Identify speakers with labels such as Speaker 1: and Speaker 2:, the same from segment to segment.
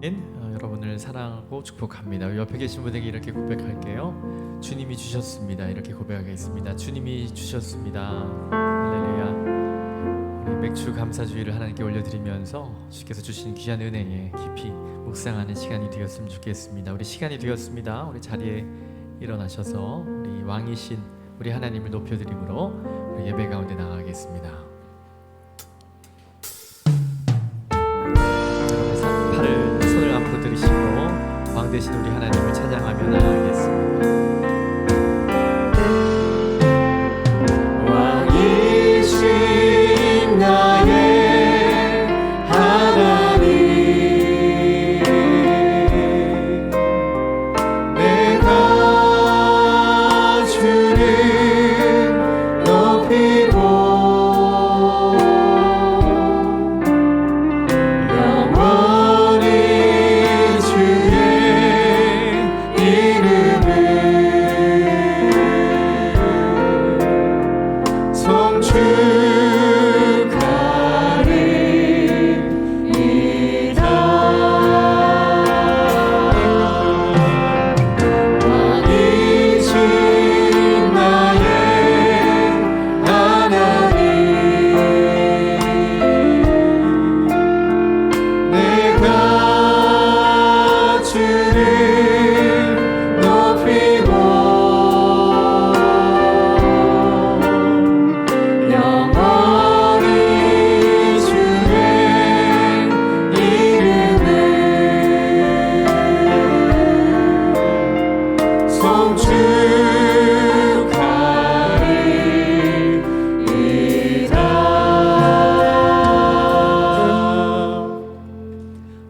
Speaker 1: 여러분을 사랑하고 축복합니다. 옆에 계신 분에게 이렇게 고백할게요. 주님이 주셨습니다. 이렇게 고백하겠습니다. 주님이 주셨습니다. 할렐루야. 우리 맥주 감사주의를 하나님께 올려드리면서 주께서 주신 귀한 은혜에 깊이 묵상하는 시간이 되었으면 좋겠습니다. 우리 시간이 되었습니다. 우리 자리에 일어나셔서 우리 왕이신 우리 하나님을 높여드림으로 우리 예배 가운데 나가겠습니다. 왕 대신 우리 하나님을 찬양하며 나아가겠습니다. 왕이신 나의 하나님, 내가 주를 높이고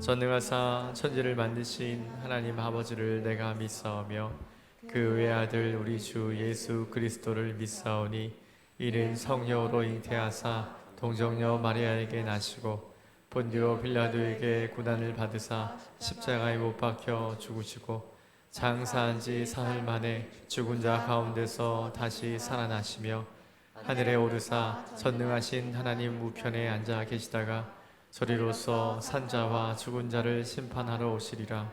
Speaker 1: 전능하사 천지를 만드신 하나님 아버지를 내가 믿사오며 그 외아들 우리 주 예수 그리스도를 믿사오니 이는 성령으로 잉태하사 동정녀 마리아에게 나시고 본디오 빌라도에게 고난을 받으사 십자가에 못 박혀 죽으시고 장사한 지 사흘 만에 죽은 자 가운데서 다시 살아나시며 하늘에 오르사 전능하신 하나님 우편에 앉아 계시다가 저리로서 산자와 죽은 자를 심판하러 오시리라.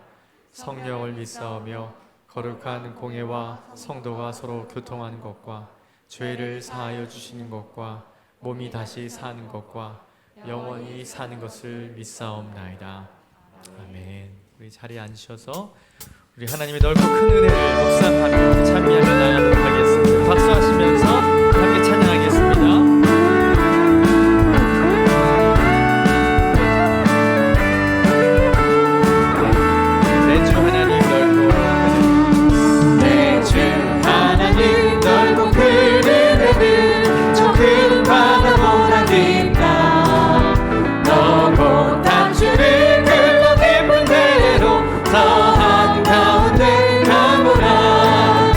Speaker 1: 성령을 믿사오며 거룩한 공예와 성도가 서로 교통하는 것과 죄를 사하여 주시는 것과 몸이 다시 사는 것과 영원히 사는 것을 믿사옵나이다. 아멘. 우리 자리에 앉으셔서 우리 하나님의 넓고 큰 은혜를 묵상하며 찬미하며 나가도록 하겠습니다. 박수하시면서 함께 찬양하겠습니다.
Speaker 2: 더 한가운데 가보라.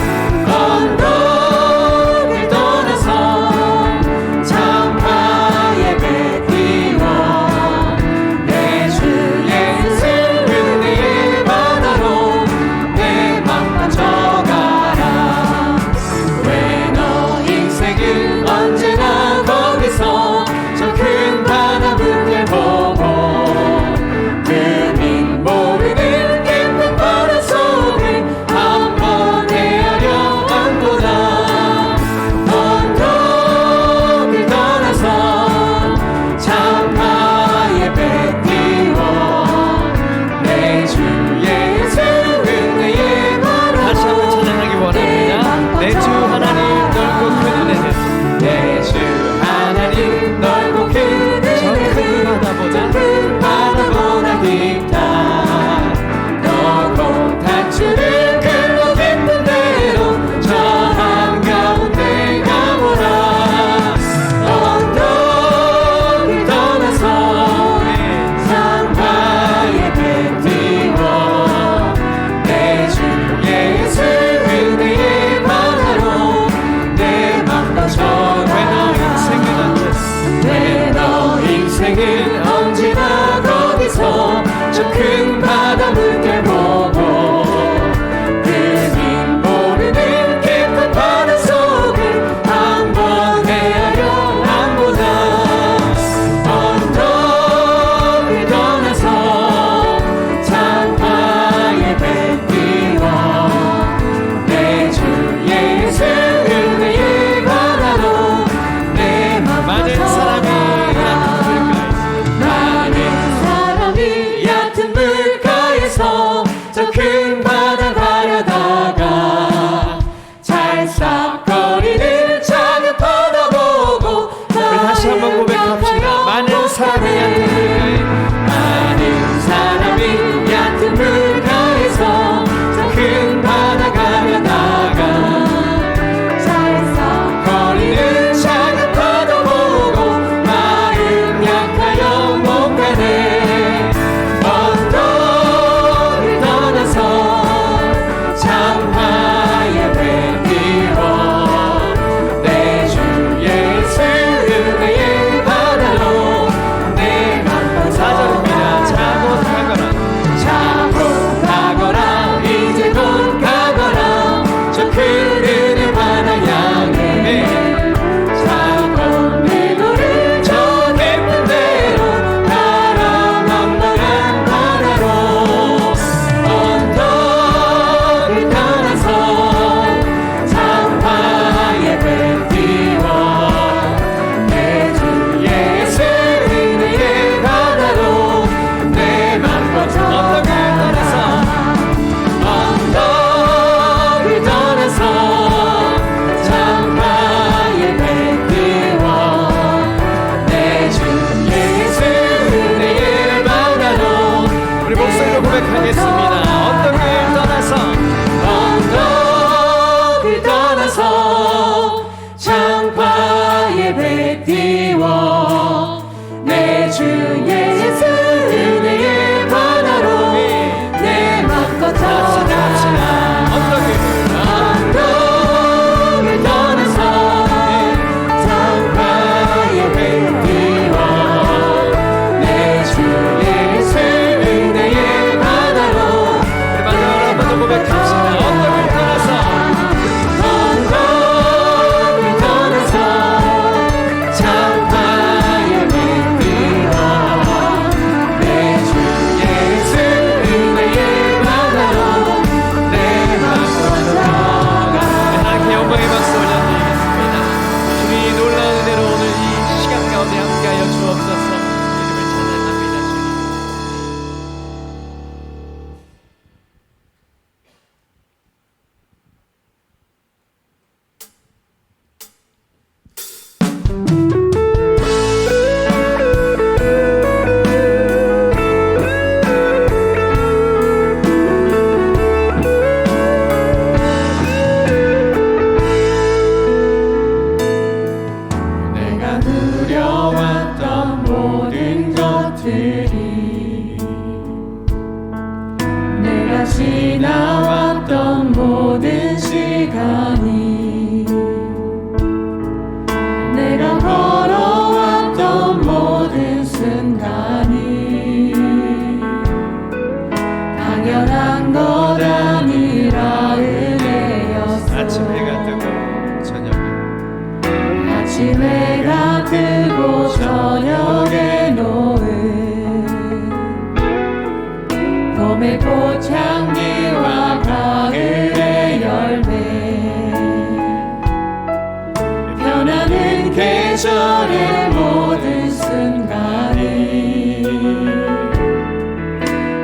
Speaker 2: 계절의 모든 순간이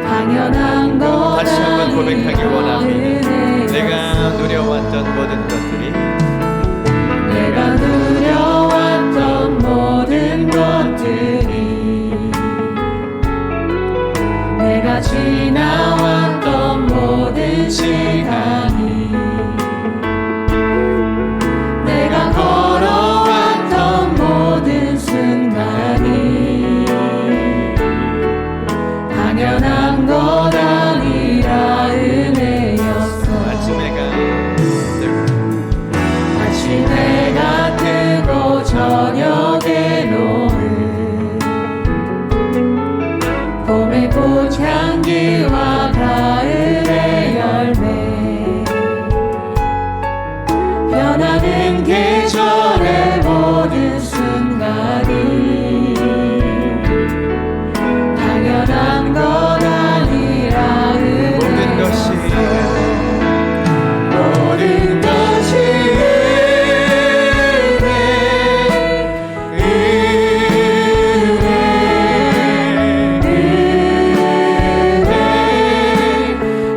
Speaker 2: 당연한 것
Speaker 1: 다시 한번 고백하기 원합니다.
Speaker 2: 은혜였어.
Speaker 1: 내가 누려왔던 모든 것들이
Speaker 2: 내가 누려왔던 모든 것들이 내가 지나왔던 모든 시간이 내가 걸어왔던 모든 순간이 당연한 것 아니라 은혜였어.
Speaker 1: 아침 해가 뜨고
Speaker 2: 아침 해가 뜨고 저녁에 노을 봄의 꽃향기와 가을의 열매 변하는 계절의 모든 순간이 당연한 것 아니라
Speaker 1: 모든 것이
Speaker 2: 모든 것이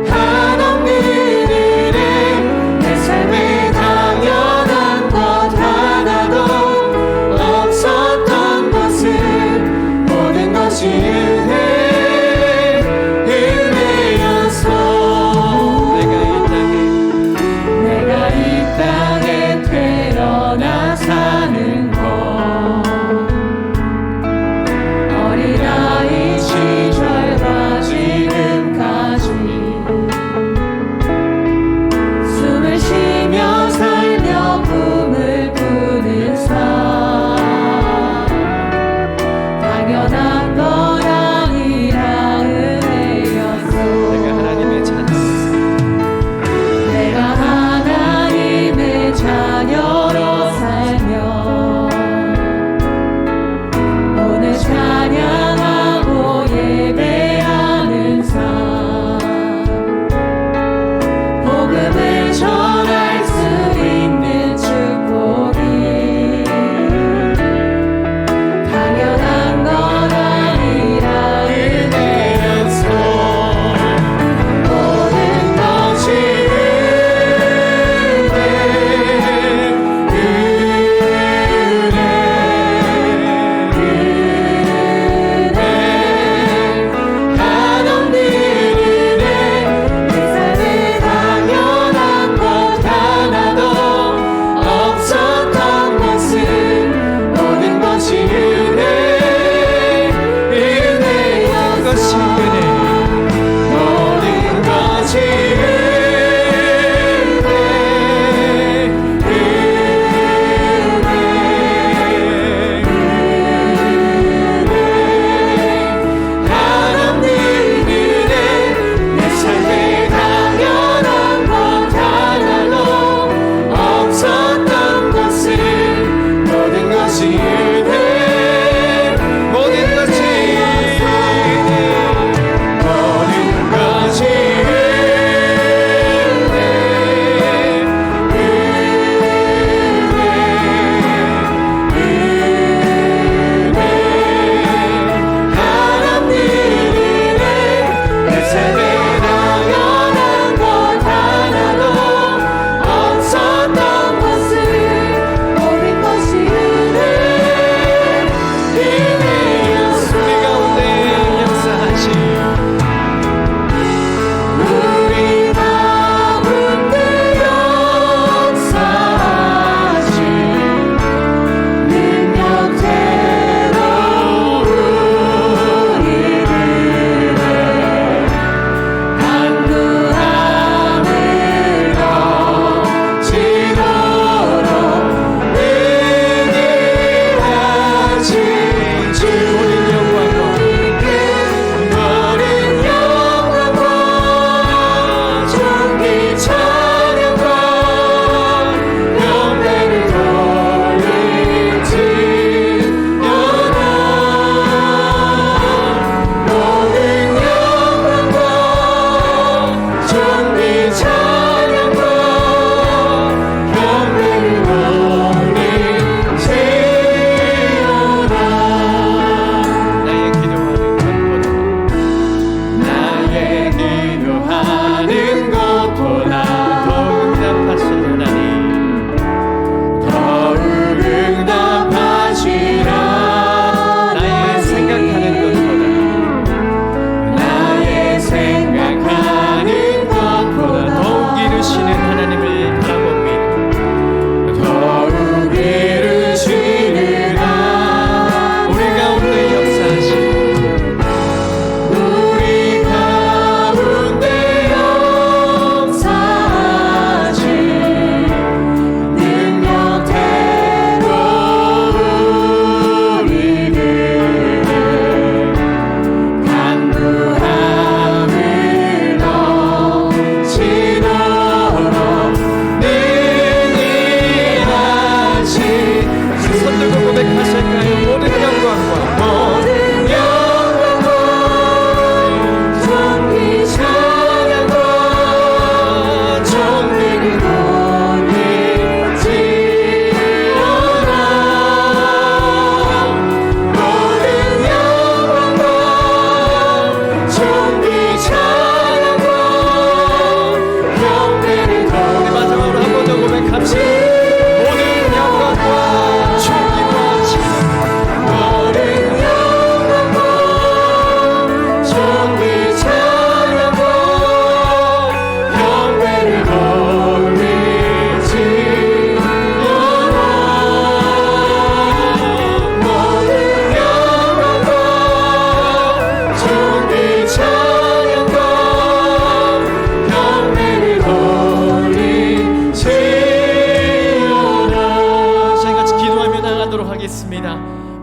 Speaker 2: 한없는 은혜 내 삶에 당연한 것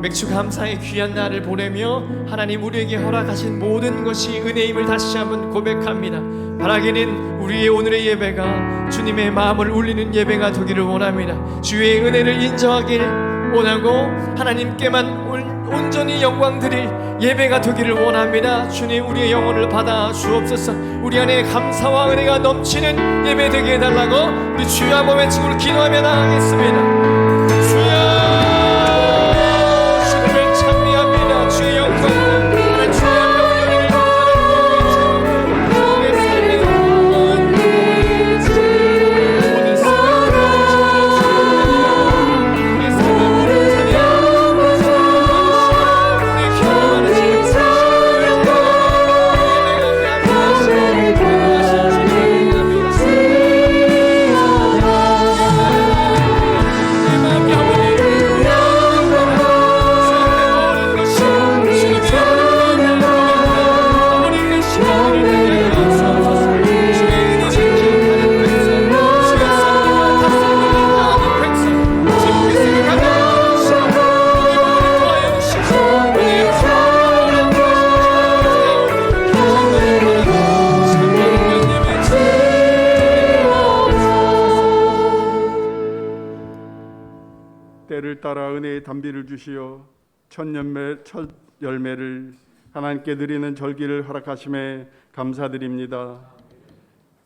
Speaker 1: 맥주 감사의 귀한 날을 보내며 하나님 우리에게 허락하신 모든 것이 은혜임을 다시 한번 고백합니다. 바라기는 우리의 오늘의 예배가 주님의 마음을 울리는 예배가 되기를 원합니다. 주의 은혜를 인정하길 원하고 하나님께만 온전히 영광 드릴 예배가 되기를 원합니다. 주님, 우리의 영혼을 받아 주옵소서. 우리 안에 감사와 은혜가 넘치는 예배 되게 해달라고 우리 주여 한번 외치고 기도하며 나가겠습니다. 주여, 주님을 찬미합니다. 주의 영광, 하나님 주의 영광을
Speaker 3: 때를 따라 은혜의 단비를 주시어 첫 열매를 하나님께 드리는 절기를 허락하심에 감사드립니다.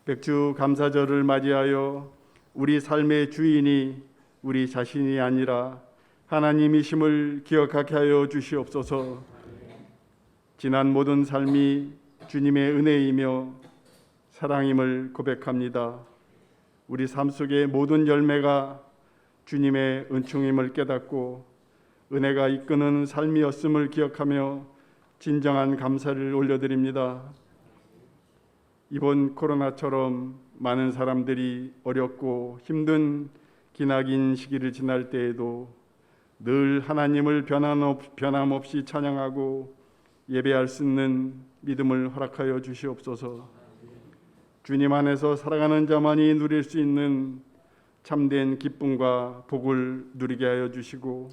Speaker 3: 백주 감사절을 맞이하여 우리 삶의 주인이 우리 자신이 아니라 하나님이심을 기억하게 하여 주시옵소서. 지난 모든 삶이 주님의 은혜이며 사랑임을 고백합니다. 우리 삶 속의 모든 열매가 주님의 은총임을 깨닫고 은혜가 이끄는 삶이었음을 기억하며 진정한 감사를 올려드립니다. 이번 코로나처럼 많은 사람들이 어렵고 힘든 기나긴 시기를 지날 때에도 늘 하나님을 변함없이 찬양하고 예배할 수 있는 믿음을 허락하여 주시옵소서. 주님 안에서 살아가는 자만이 누릴 수 있는 참된 기쁨과 복을 누리게 하여 주시고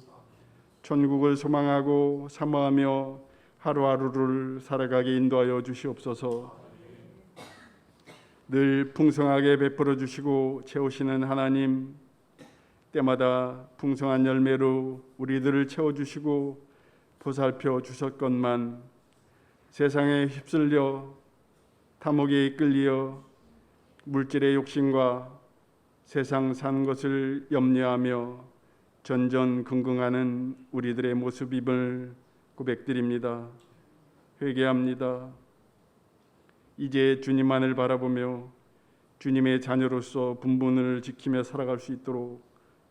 Speaker 3: 천국을 소망하고 사모하며 하루하루를 살아가게 인도하여 주시옵소서. 늘 풍성하게 베풀어 주시고 채우시는 하나님, 때마다 풍성한 열매로 우리들을 채워주시고 보살펴 주셨건만 세상에 휩쓸려 탐욕에 이끌려 물질의 욕심과 세상 사는 것을 염려하며 전전긍긍하는 우리들의 모습임을 고백드립니다. 회개합니다. 이제 주님만을 바라보며 주님의 자녀로서 분분을 지키며 살아갈 수 있도록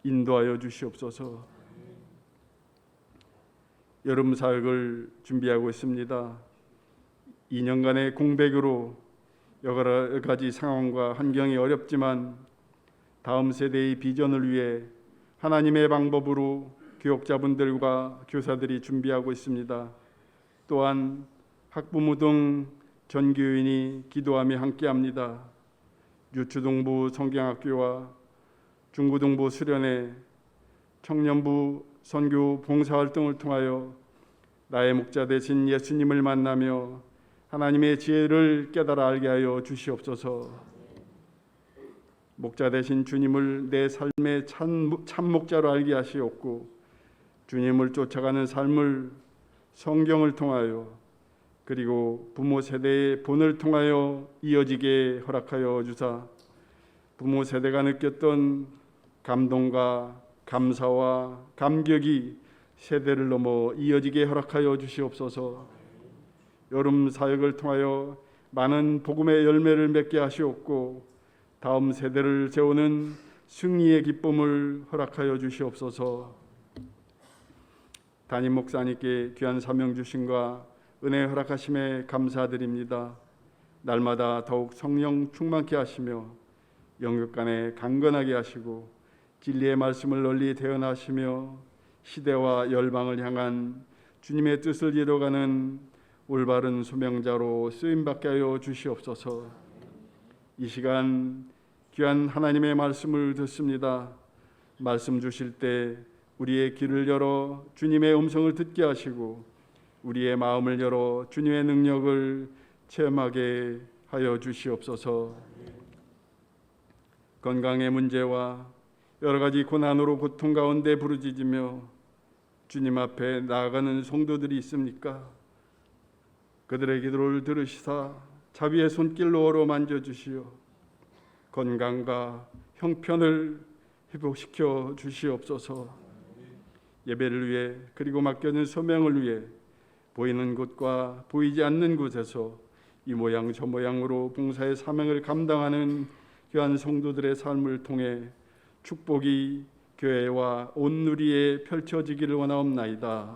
Speaker 3: 인도하여 주시옵소서. 여름 사역을 준비하고 있습니다. 2년간의 공백으로 여러 가지 상황과 환경이 어렵지만 다음 세대의 비전을 위해 하나님의 방법으로 교육자분들과 교사들이 준비하고 있습니다. 또한 학부모 등 전교인이 기도하며 함께합니다. 유초등부 성경학교와 중고등부 수련회, 청년부 선교 봉사활동을 통하여 나의 목자 되신 예수님을 만나며 하나님의 지혜를 깨달아 알게 하여 주시옵소서. 목자 되신 주님을 내 삶의 참 목자로 알게 하시옵고 주님을 쫓아가는 삶을 성경을 통하여 그리고 부모 세대의 본을 통하여 이어지게 허락하여 주사 부모 세대가 느꼈던 감동과 감사와 감격이 세대를 넘어 이어지게 허락하여 주시옵소서. 여름 사역을 통하여 많은 복음의 열매를 맺게 하시옵고 다음 세대를 세우는 승리의 기쁨을 허락하여 주시옵소서. 담임 목사님께 귀한 사명 주심과 은혜 허락하심에 감사드립니다. 날마다 더욱 성령 충만케 하시며 영육간에 강건하게 하시고 진리의 말씀을 널리 대언하시며 시대와 열방을 향한 주님의 뜻을 이루어가는 올바른 소명자로 쓰임받게 하여 주시옵소서. 이 시간 귀한 하나님의 말씀을 듣습니다. 말씀 주실 때 우리의 귀를 열어 주님의 음성을 듣게 하시고 우리의 마음을 열어 주님의 능력을 체험하게 하여 주시옵소서. 건강의 문제와 여러 가지 고난으로 고통 가운데 부르짖으며 주님 앞에 나아가는 성도들이 있습니까? 그들의 기도를 들으시사 자비의 손길로 어루만져 주시어 건강과 형편을 회복시켜 주시옵소서. 예배를 위해 그리고 맡겨진 소명을 위해 보이는 곳과 보이지 않는 곳에서 이 모양 저 모양으로 봉사의 사명을 감당하는 귀한 성도들의 삶을 통해 축복이 교회와 온 누리에 펼쳐지기를 원하옵나이다.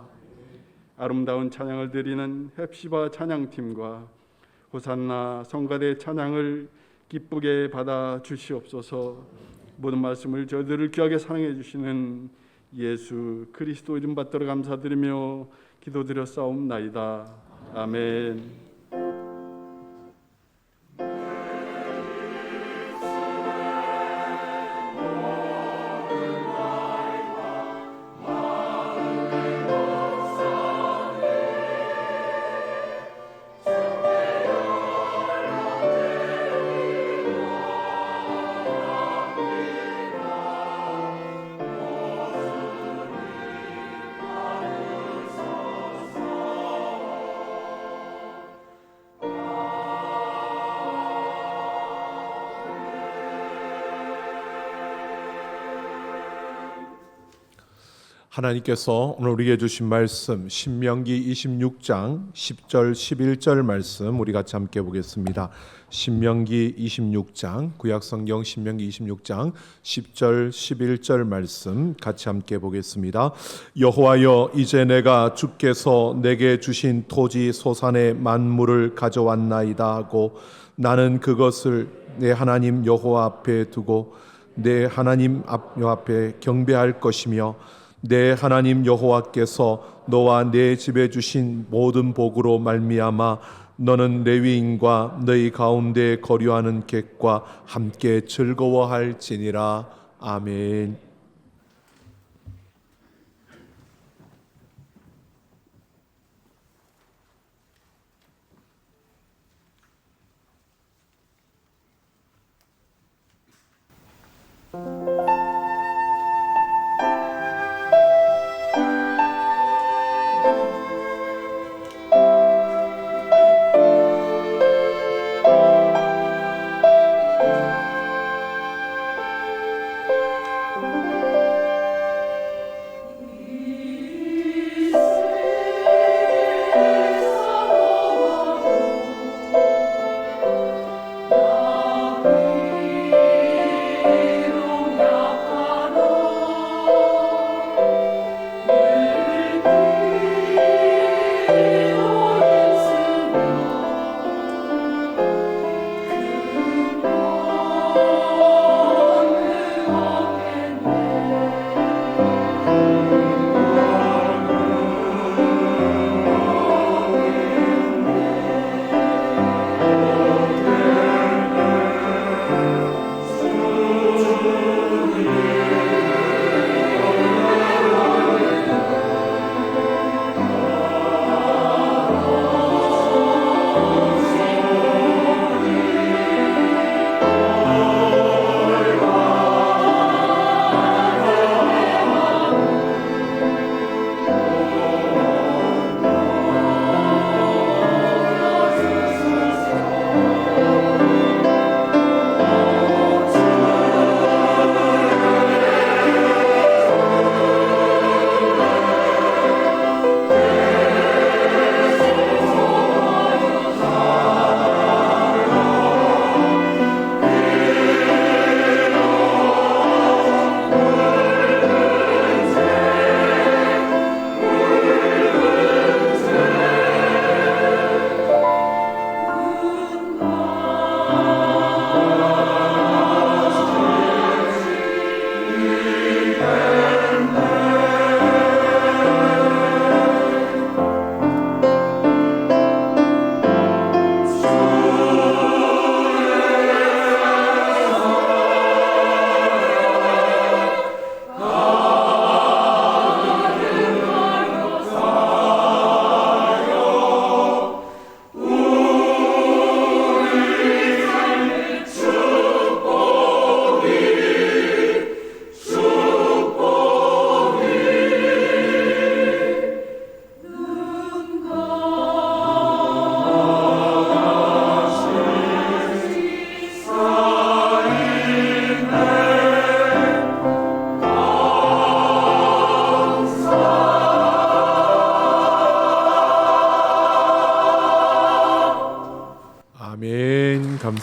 Speaker 3: 아름다운 찬양을 드리는 헵시바 찬양팀과 호산나 성가대 찬양을 기쁘게 받아 주시옵소서. 모든 말씀을 저희들을 귀하게 사랑해 주시는 예수 그리스도 이름 받들어 감사드리며 기도드렸사옵나이다. 아멘.
Speaker 4: 하나님께서 오늘 우리에게 주신 말씀 신명기 26장 10절 11절 말씀 우리 같이 함께 보겠습니다. 신명기 26장 구약성경 신명기 26장 10절 11절 말씀 같이 함께 보겠습니다. 여호와여 이제 내가 주께서 내게 주신 토지 소산의 만물을 가져왔나이다 하고 나는 그것을 내 하나님 여호와 앞에 두고 내 하나님 앞에 경배할 것이며 내 하나님 여호와께서 너와 내 집에 주신 모든 복으로 말미암아 너는 레위인과 너희 가운데 거류하는 객과 함께 즐거워할지니라. 아멘.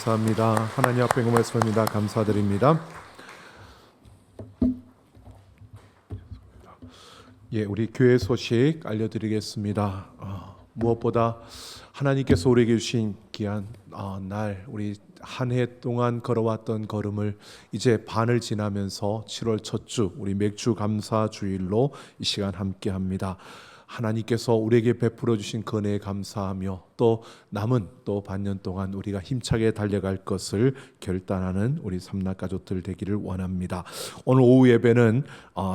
Speaker 4: 감사합니다. 하나님 앞에 말씀입니다. 감사드립니다. 예, 우리 교회 소식 알려드리겠습니다. 무엇보다 하나님께서 우리에게 주신 귀한 날, 우리 한 해 동안 걸어왔던 걸음을 이제 반을 지나면서 7월 첫 주, 우리 맥주 감사 주일로 이 시간 함께합니다. 하나님께서 우리에게 베풀어 주신 그 은혜에 감사하며 또 남은 또 반년 동안 우리가 힘차게 달려갈 것을 결단하는 우리 삼락 가족들 되기를 원합니다. 오늘 오후 예배는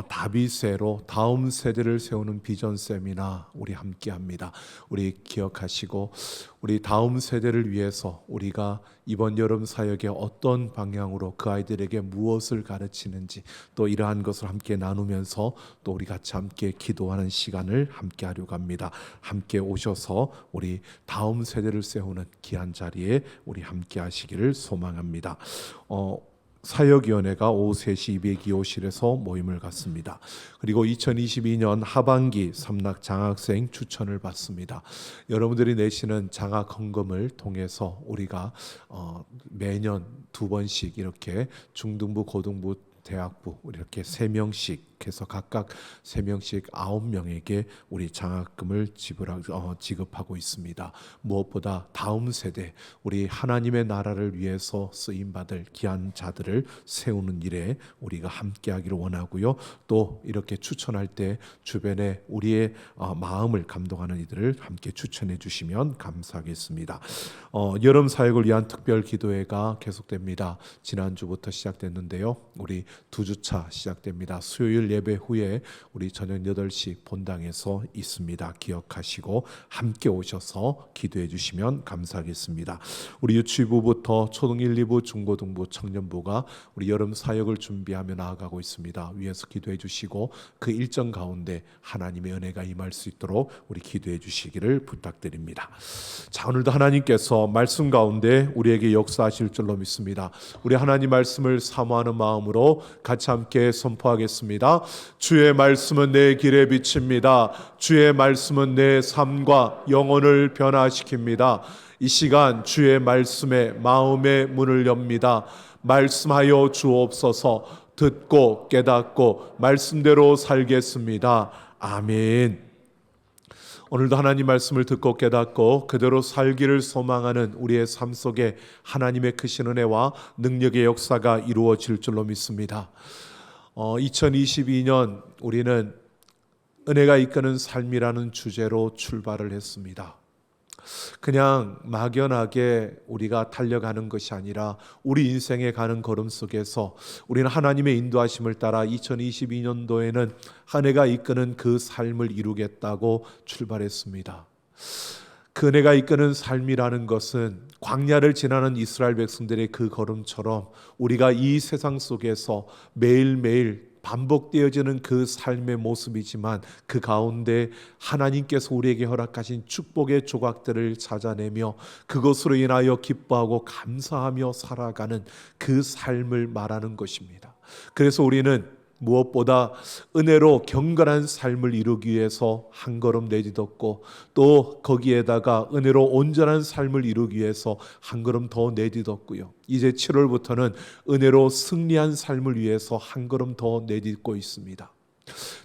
Speaker 4: 다윗세로 다음 세대를 세우는 비전 세미나 우리 함께합니다. 우리 기억하시고 우리 다음 세대를 위해서 우리가 이번 여름 사역에 어떤 방향으로 그 아이들에게 무엇을 가르치는지 또 이러한 것을 함께 나누면서 또 우리 같이 함께 기도하는 시간을 함께 하려고 합니다. 함께 오셔서 우리 다음 세대를 세우는 귀한 자리에 우리 함께 하시기를 소망합니다. 사역위원회가 오후 3시 202호실에서 모임을 갖습니다. 그리고 2022년 하반기 삼락 장학생 추천을 받습니다. 여러분들이 내시는 장학 헌금을 통해서 우리가 매년 2번씩 이렇게 중등부, 고등부, 대학부 이렇게 3명씩 해서 각각 3명씩 9명에게 우리 장학금을 지급하고 있습니다. 무엇보다 다음 세대 우리 하나님의 나라를 위해서 쓰임받을 귀한 자들을 세우는 일에 우리가 함께하기를 원하고요. 또 이렇게 추천할 때 주변에 우리의 마음을 감동하는 이들을 함께 추천해 주시면 감사하겠습니다. 여름 사역을 위한 특별 기도회가 계속됩니다. 지난주부터 시작됐는데요. 우리 2주차 시작됩니다. 수요일 예배 후에 우리 저녁 8시 본당에서 있습니다. 기억하시고 함께 오셔서 기도해 주시면 감사하겠습니다. 우리 유치부부터 초등 1, 2부, 중고등부, 청년부가 우리 여름 사역을 준비하며 나아가고 있습니다. 위에서 기도해 주시고 그 일정 가운데 하나님의 은혜가 임할 수 있도록 우리 기도해 주시기를 부탁드립니다. 자, 오늘도 하나님께서 말씀 가운데 우리에게 역사하실 줄로 믿습니다. 우리 하나님 말씀을 사모하는 마음으로 같이 함께 선포하겠습니다. 주의 말씀은 내 길에 비칩니다. 주의 말씀은 내 삶과 영혼을 변화시킵니다. 이 시간 주의 말씀에 마음의 문을 엽니다. 말씀하여 주옵소서. 듣고 깨닫고 말씀대로 살겠습니다. 아멘. 오늘도 하나님 말씀을 듣고 깨닫고 그대로 살기를 소망하는 우리의 삶 속에 하나님의 크신 은혜와 능력의 역사가 이루어질 줄로 믿습니다. 2022년 우리는 은혜가 이끄는 삶이라는 주제로 출발을 했습니다. 그냥 막연하게 우리가 달려가는 것이 아니라 우리 인생에 가는 걸음 속에서 우리는 하나님의 인도하심을 따라 2022년도에는 은혜가 이끄는 그 삶을 이루겠다고 출발했습니다. 그 은혜가 이끄는 삶이라는 것은 광야를 지나는 이스라엘 백성들의 그 걸음처럼 우리가 이 세상 속에서 매일매일 반복되어지는 그 삶의 모습이지만 그 가운데 하나님께서 우리에게 허락하신 축복의 조각들을 찾아내며 그것으로 인하여 기뻐하고 감사하며 살아가는 그 삶을 말하는 것입니다. 그래서 우리는 무엇보다 은혜로 경건한 삶을 이루기 위해서 한 걸음 내딛었고 또 거기에다가 은혜로 온전한 삶을 이루기 위해서 한 걸음 더 내딛었고요. 이제 7월부터는 은혜로 승리한 삶을 위해서 한 걸음 더 내딛고 있습니다.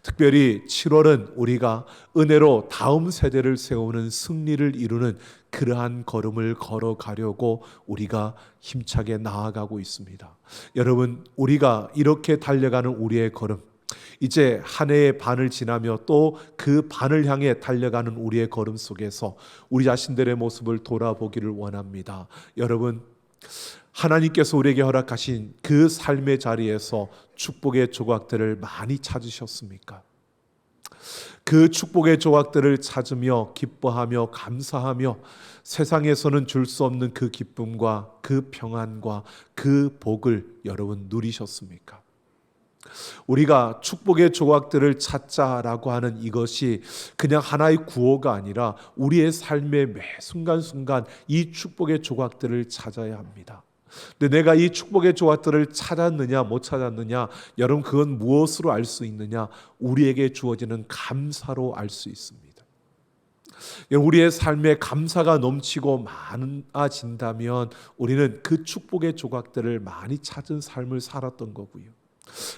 Speaker 4: 특별히 7월은 우리가 은혜로 다음 세대를 세우는 승리를 이루는 그러한 걸음을 걸어가려고 우리가 힘차게 나아가고 있습니다. 여러분, 우리가 이렇게 달려가는 우리의 걸음, 이제 한 해의 반을 지나며 또 그 반을 향해 달려가는 우리의 걸음 속에서 우리 자신들의 모습을 돌아보기를 원합니다. 여러분, 하나님께서 우리에게 허락하신 그 삶의 자리에서 축복의 조각들을 많이 찾으셨습니까? 그 축복의 조각들을 찾으며 기뻐하며 감사하며 세상에서는 줄 수 없는 그 기쁨과 그 평안과 그 복을 여러분 누리셨습니까? 우리가 축복의 조각들을 찾자라고 하는 이것이 그냥 하나의 구호가 아니라 우리의 삶의 매 순간순간 이 축복의 조각들을 찾아야 합니다. 근데 내가 이 축복의 조각들을 찾았느냐 못 찾았느냐, 여러분 그건 무엇으로 알 수 있느냐? 우리에게 주어지는 감사로 알 수 있습니다. 우리의 삶에 감사가 넘치고 많아진다면 우리는 그 축복의 조각들을 많이 찾은 삶을 살았던 거고요.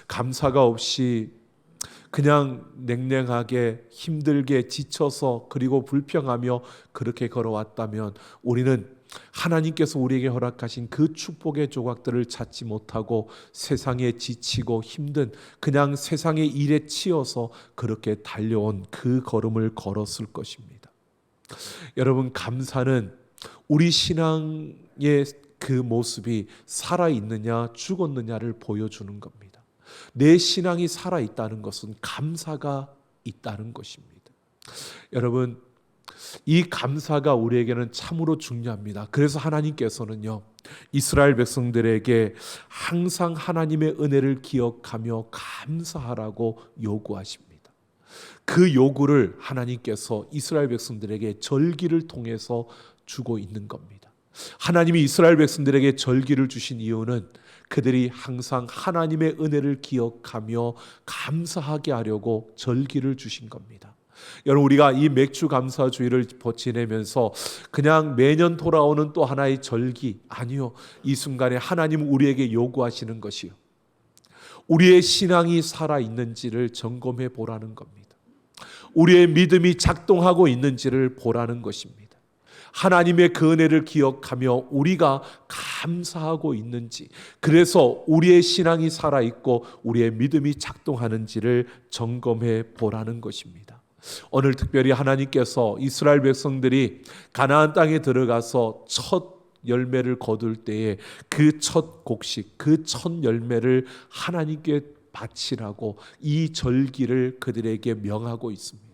Speaker 4: 감사가 없이 그냥 냉랭하게 힘들게 지쳐서 그리고 불평하며 그렇게 걸어왔다면 우리는 하나님께서 우리에게 허락하신 그 축복의 조각들을 찾지 못하고 세상에 지치고 힘든 그냥 세상의 일에 치여서 그렇게 달려온 그 걸음을 걸었을 것입니다. 여러분, 감사는 우리 신앙의 그 모습이 살아있느냐 죽었느냐를 보여주는 겁니다. 내 신앙이 살아있다는 것은 감사가 있다는 것입니다. 여러분, 이 감사가 우리에게는 참으로 중요합니다. 그래서 하나님께서는요, 이스라엘 백성들에게 항상 하나님의 은혜를 기억하며 감사하라고 요구하십니다. 그 요구를 하나님께서 이스라엘 백성들에게 절기를 통해서 주고 있는 겁니다. 하나님이 이스라엘 백성들에게 절기를 주신 이유는 그들이 항상 하나님의 은혜를 기억하며 감사하게 하려고 절기를 주신 겁니다. 여러분, 우리가 이 맥주 감사주의를 지내면서 그냥 매년 돌아오는 또 하나의 절기, 아니요, 이 순간에 하나님은 우리에게 요구하시는 것이요, 우리의 신앙이 살아있는지를 점검해 보라는 겁니다. 우리의 믿음이 작동하고 있는지를 보라는 것입니다. 하나님의 그 은혜를 기억하며 우리가 감사하고 있는지, 그래서 우리의 신앙이 살아있고 우리의 믿음이 작동하는지를 점검해 보라는 것입니다. 오늘 특별히 하나님께서 이스라엘 백성들이 가나안 땅에 들어가서 첫 열매를 거둘 때에 그 첫 곡식, 그 첫 열매를 하나님께 바치라고 이 절기를 그들에게 명하고 있습니다.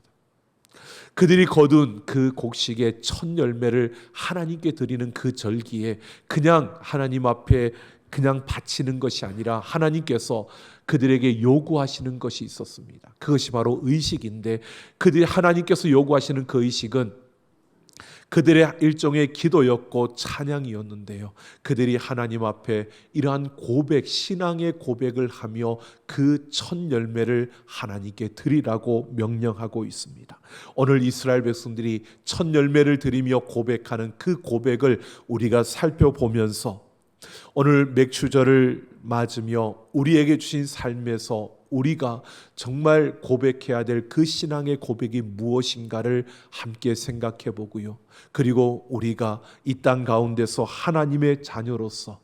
Speaker 4: 그들이 거둔 그 곡식의 첫 열매를 하나님께 드리는 그 절기에 그냥 하나님 앞에 그냥 바치는 것이 아니라 하나님께서 그들에게 요구하시는 것이 있었습니다. 그것이 바로 의식인데, 그들이 하나님께서 요구하시는 그 의식은 그들의 일종의 기도였고 찬양이었는데요, 그들이 하나님 앞에 이러한 고백, 신앙의 고백을 하며 그 첫 열매를 하나님께 드리라고 명령하고 있습니다. 오늘 이스라엘 백성들이 첫 열매를 드리며 고백하는 그 고백을 우리가 살펴보면서 오늘 맥주절을 맞으며 우리에게 주신 삶에서 우리가 정말 고백해야 될 그 신앙의 고백이 무엇인가를 함께 생각해 보고요, 그리고 우리가 이 땅 가운데서 하나님의 자녀로서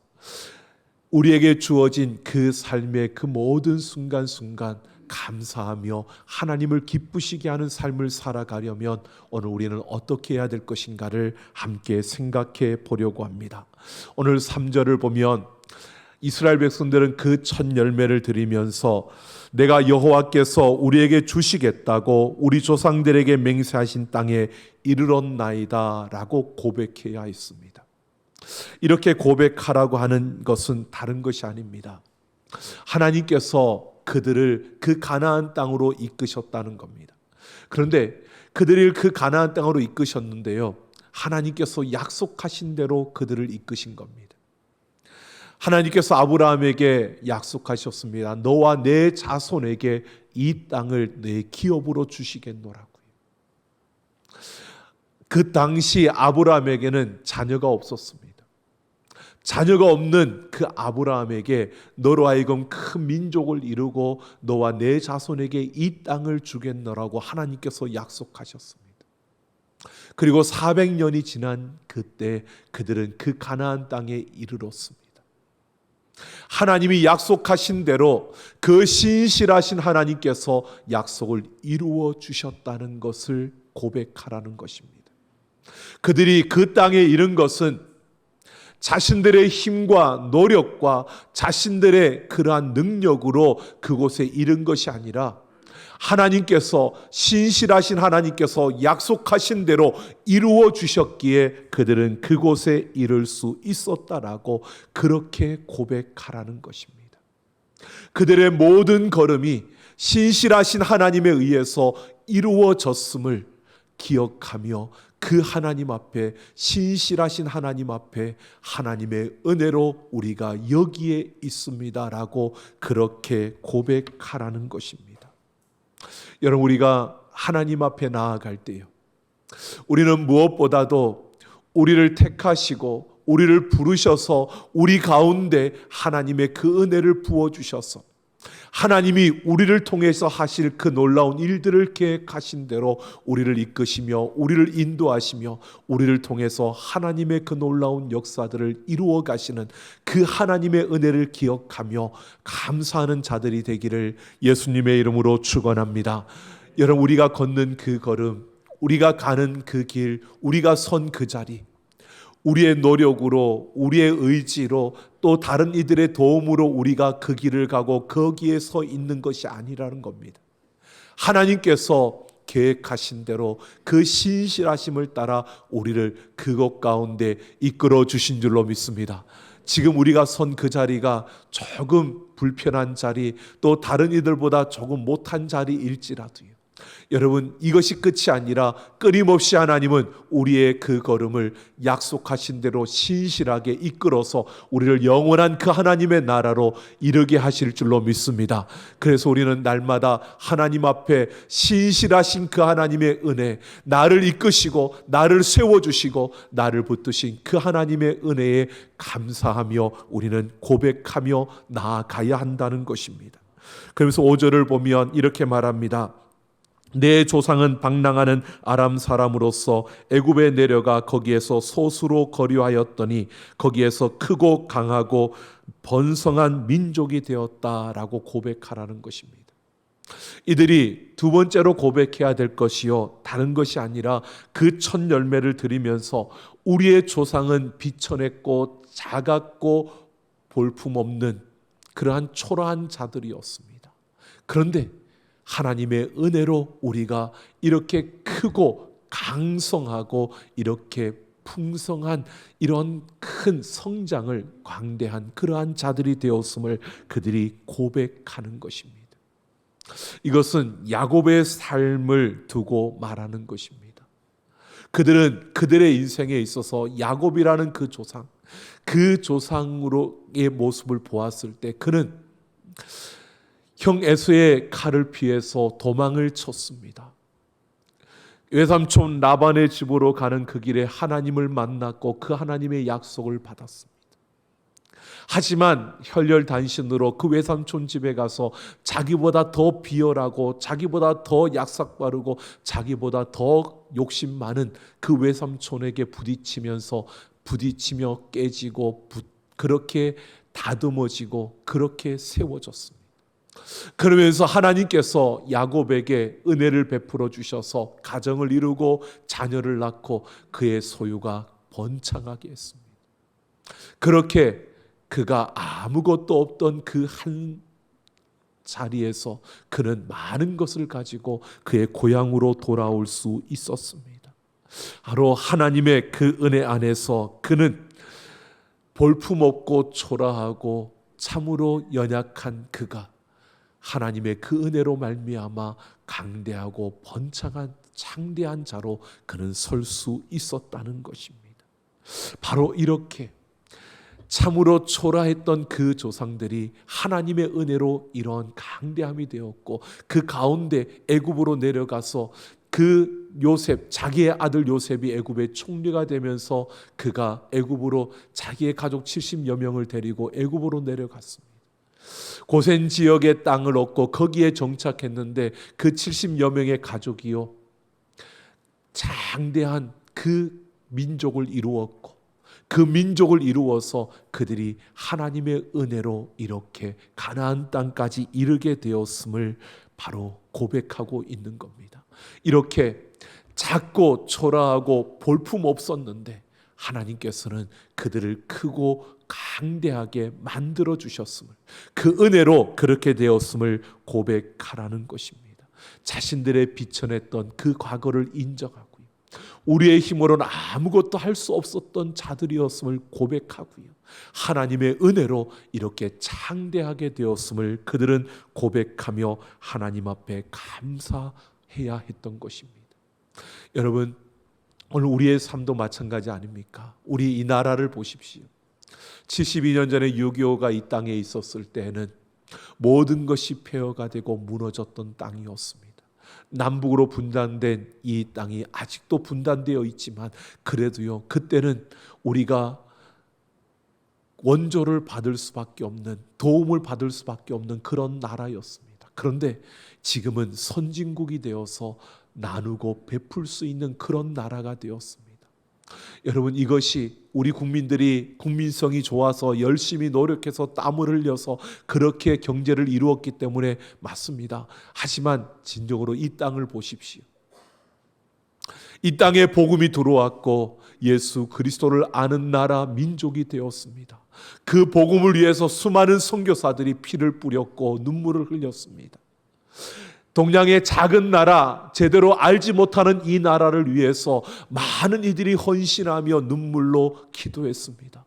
Speaker 4: 우리에게 주어진 그 삶의 그 모든 순간순간 감사하며 하나님을 기쁘시게 하는 삶을 살아가려면 오늘 우리는 어떻게 해야 될 것인가를 함께 생각해 보려고 합니다. 오늘 3절을 보면 이스라엘 백성들은 그 첫 열매를 드리면서 내가 여호와께서 우리에게 주시겠다고 우리 조상들에게 맹세하신 땅에 이르렀나이다 라고 고백해야 했습니다. 이렇게 고백하라고 하는 것은 다른 것이 아닙니다. 하나님께서 그들을 그 가나안 땅으로 이끄셨다는 겁니다. 그런데 그들을 그 가나안 땅으로 이끄셨는데요, 하나님께서 약속하신 대로 그들을 이끄신 겁니다. 하나님께서 아브라함에게 약속하셨습니다. 너와 내 자손에게 이 땅을 내 기업으로 주시겠노라고요. 그 당시 아브라함에게는 자녀가 없었습니다. 자녀가 없는 그 아브라함에게 너로 하여금 큰 민족을 이루고 너와 내 자손에게 이 땅을 주겠노라고 하나님께서 약속하셨습니다. 그리고 400년이 지난 그때 그들은 그 가나안 땅에 이르렀습니다. 하나님이 약속하신 대로 그 신실하신 하나님께서 약속을 이루어 주셨다는 것을 고백하라는 것입니다. 그들이 그 땅에 이른 것은 자신들의 힘과 노력과 자신들의 그러한 능력으로 그곳에 이른 것이 아니라 하나님께서, 신실하신 하나님께서 약속하신 대로 이루어 주셨기에 그들은 그곳에 이를 수 있었다라고 그렇게 고백하라는 것입니다. 그들의 모든 걸음이 신실하신 하나님에 의해서 이루어졌음을 기억하며 그 하나님 앞에, 신실하신 하나님 앞에 하나님의 은혜로 우리가 여기에 있습니다라고 그렇게 고백하라는 것입니다. 여러분, 우리가 하나님 앞에 나아갈 때요, 우리는 무엇보다도 우리를 택하시고 우리를 부르셔서 우리 가운데 하나님의 그 은혜를 부어주셔서 하나님이 우리를 통해서 하실 그 놀라운 일들을 계획하신 대로 우리를 이끄시며 우리를 인도하시며 우리를 통해서 하나님의 그 놀라운 역사들을 이루어 가시는 그 하나님의 은혜를 기억하며 감사하는 자들이 되기를 예수님의 이름으로 축원합니다. 여러분, 우리가 걷는 그 걸음, 우리가 가는 그 길, 우리가 선 그 자리, 우리의 노력으로, 우리의 의지로, 또 다른 이들의 도움으로 우리가 그 길을 가고 거기에 서 있는 것이 아니라는 겁니다. 하나님께서 계획하신 대로 그 신실하심을 따라 우리를 그곳 가운데 이끌어 주신 줄로 믿습니다. 지금 우리가 선 그 자리가 조금 불편한 자리, 또 다른 이들보다 조금 못한 자리일지라도요, 여러분, 이것이 끝이 아니라 끊임없이 하나님은 우리의 그 걸음을 약속하신 대로 신실하게 이끌어서 우리를 영원한 그 하나님의 나라로 이르게 하실 줄로 믿습니다. 그래서 우리는 날마다 하나님 앞에 신실하신 그 하나님의 은혜, 나를 이끄시고 나를 세워주시고 나를 붙드신 그 하나님의 은혜에 감사하며 우리는 고백하며 나아가야 한다는 것입니다. 그러면서 5절을 보면 이렇게 말합니다. 내 조상은 방랑하는 아람 사람으로서 애굽에 내려가 거기에서 소수로 거류하였더니 거기에서 크고 강하고 번성한 민족이 되었다라고 고백하라는 것입니다. 이들이 두 번째로 고백해야 될 것이요, 다른 것이 아니라 그 첫 열매를 드리면서 우리의 조상은 비천했고 작았고 볼품없는 그러한 초라한 자들이었습니다. 그런데 하나님의 은혜로 우리가 이렇게 크고 강성하고 이렇게 풍성한 이런 큰 성장을 광대한 그러한 자들이 되었음을 그들이 고백하는 것입니다. 이것은 야곱의 삶을 두고 말하는 것입니다. 그들은 그들의 인생에 있어서 야곱이라는 그 조상, 그 조상으로의 모습을 보았을 때 그는 형 에서의 칼을 피해서 도망을 쳤습니다. 외삼촌 라반의 집으로 가는 그 길에 하나님을 만났고 그 하나님의 약속을 받았습니다. 하지만 혈혈단신으로 그 외삼촌 집에 가서 자기보다 더 비열하고 자기보다 더 약삭빠르고 자기보다 더 욕심 많은 그 외삼촌에게 부딪히며 깨지고 그렇게 다듬어지고 그렇게 세워졌습니다. 그러면서 하나님께서 야곱에게 은혜를 베풀어 주셔서 가정을 이루고 자녀를 낳고 그의 소유가 번창하게 했습니다. 그렇게 그가 아무것도 없던 그 한 자리에서 그는 많은 것을 가지고 그의 고향으로 돌아올 수 있었습니다. 바로 하나님의 그 은혜 안에서 그는 볼품없고 초라하고 참으로 연약한 그가 하나님의 그 은혜로 말미암아 강대하고 번창한 창대한 자로 그는 설 수 있었다는 것입니다. 바로 이렇게 참으로 초라했던 그 조상들이 하나님의 은혜로 이런 강대함이 되었고 그 가운데 애굽으로 내려가서 그 요셉, 자기의 아들 요셉이 애굽의 총리가 되면서 그가 애굽으로 자기의 가족 70여 명을 데리고 애굽으로 내려갔습니다. 고센 지역의 땅을 얻고 거기에 정착했는데 그 70여 명의 가족이요, 장대한 그 민족을 이루었고 그 민족을 이루어서 그들이 하나님의 은혜로 이렇게 가나안 땅까지 이르게 되었음을 바로 고백하고 있는 겁니다. 이렇게 작고 초라하고 볼품 없었는데 하나님께서는 그들을 크고 강대하게 만들어 주셨음을, 그 은혜로 그렇게 되었음을 고백하라는 것입니다. 자신들의 비천했던 그 과거를 인정하고요, 우리의 힘으로는 아무것도 할 수 없었던 자들이었음을 고백하고요, 하나님의 은혜로 이렇게 창대하게 되었음을 그들은 고백하며 하나님 앞에 감사해야 했던 것입니다. 여러분, 오늘 우리의 삶도 마찬가지 아닙니까? 우리 이 나라를 보십시오. 72년 전에 6.25가 이 땅에 있었을 때에는 모든 것이 폐허가 되고 무너졌던 땅이었습니다. 남북으로 분단된 이 땅이 아직도 분단되어 있지만 그래도요, 그때는 우리가 원조를 받을 수밖에 없는, 도움을 받을 수밖에 없는 그런 나라였습니다. 그런데 지금은 선진국이 되어서 나누고 베풀 수 있는 그런 나라가 되었습니다. 여러분, 이것이 우리 국민들이 국민성이 좋아서 열심히 노력해서 땀을 흘려서 그렇게 경제를 이루었기 때문에 맞습니다. 하지만 진정으로 이 땅을 보십시오. 이 땅에 복음이 들어왔고 예수 그리스도를 아는 나라 민족이 되었습니다. 그 복음을 위해서 수많은 선교사들이 피를 뿌렸고 눈물을 흘렸습니다. 동양의 작은 나라, 제대로 알지 못하는 이 나라를 위해서 많은 이들이 헌신하며 눈물로 기도했습니다.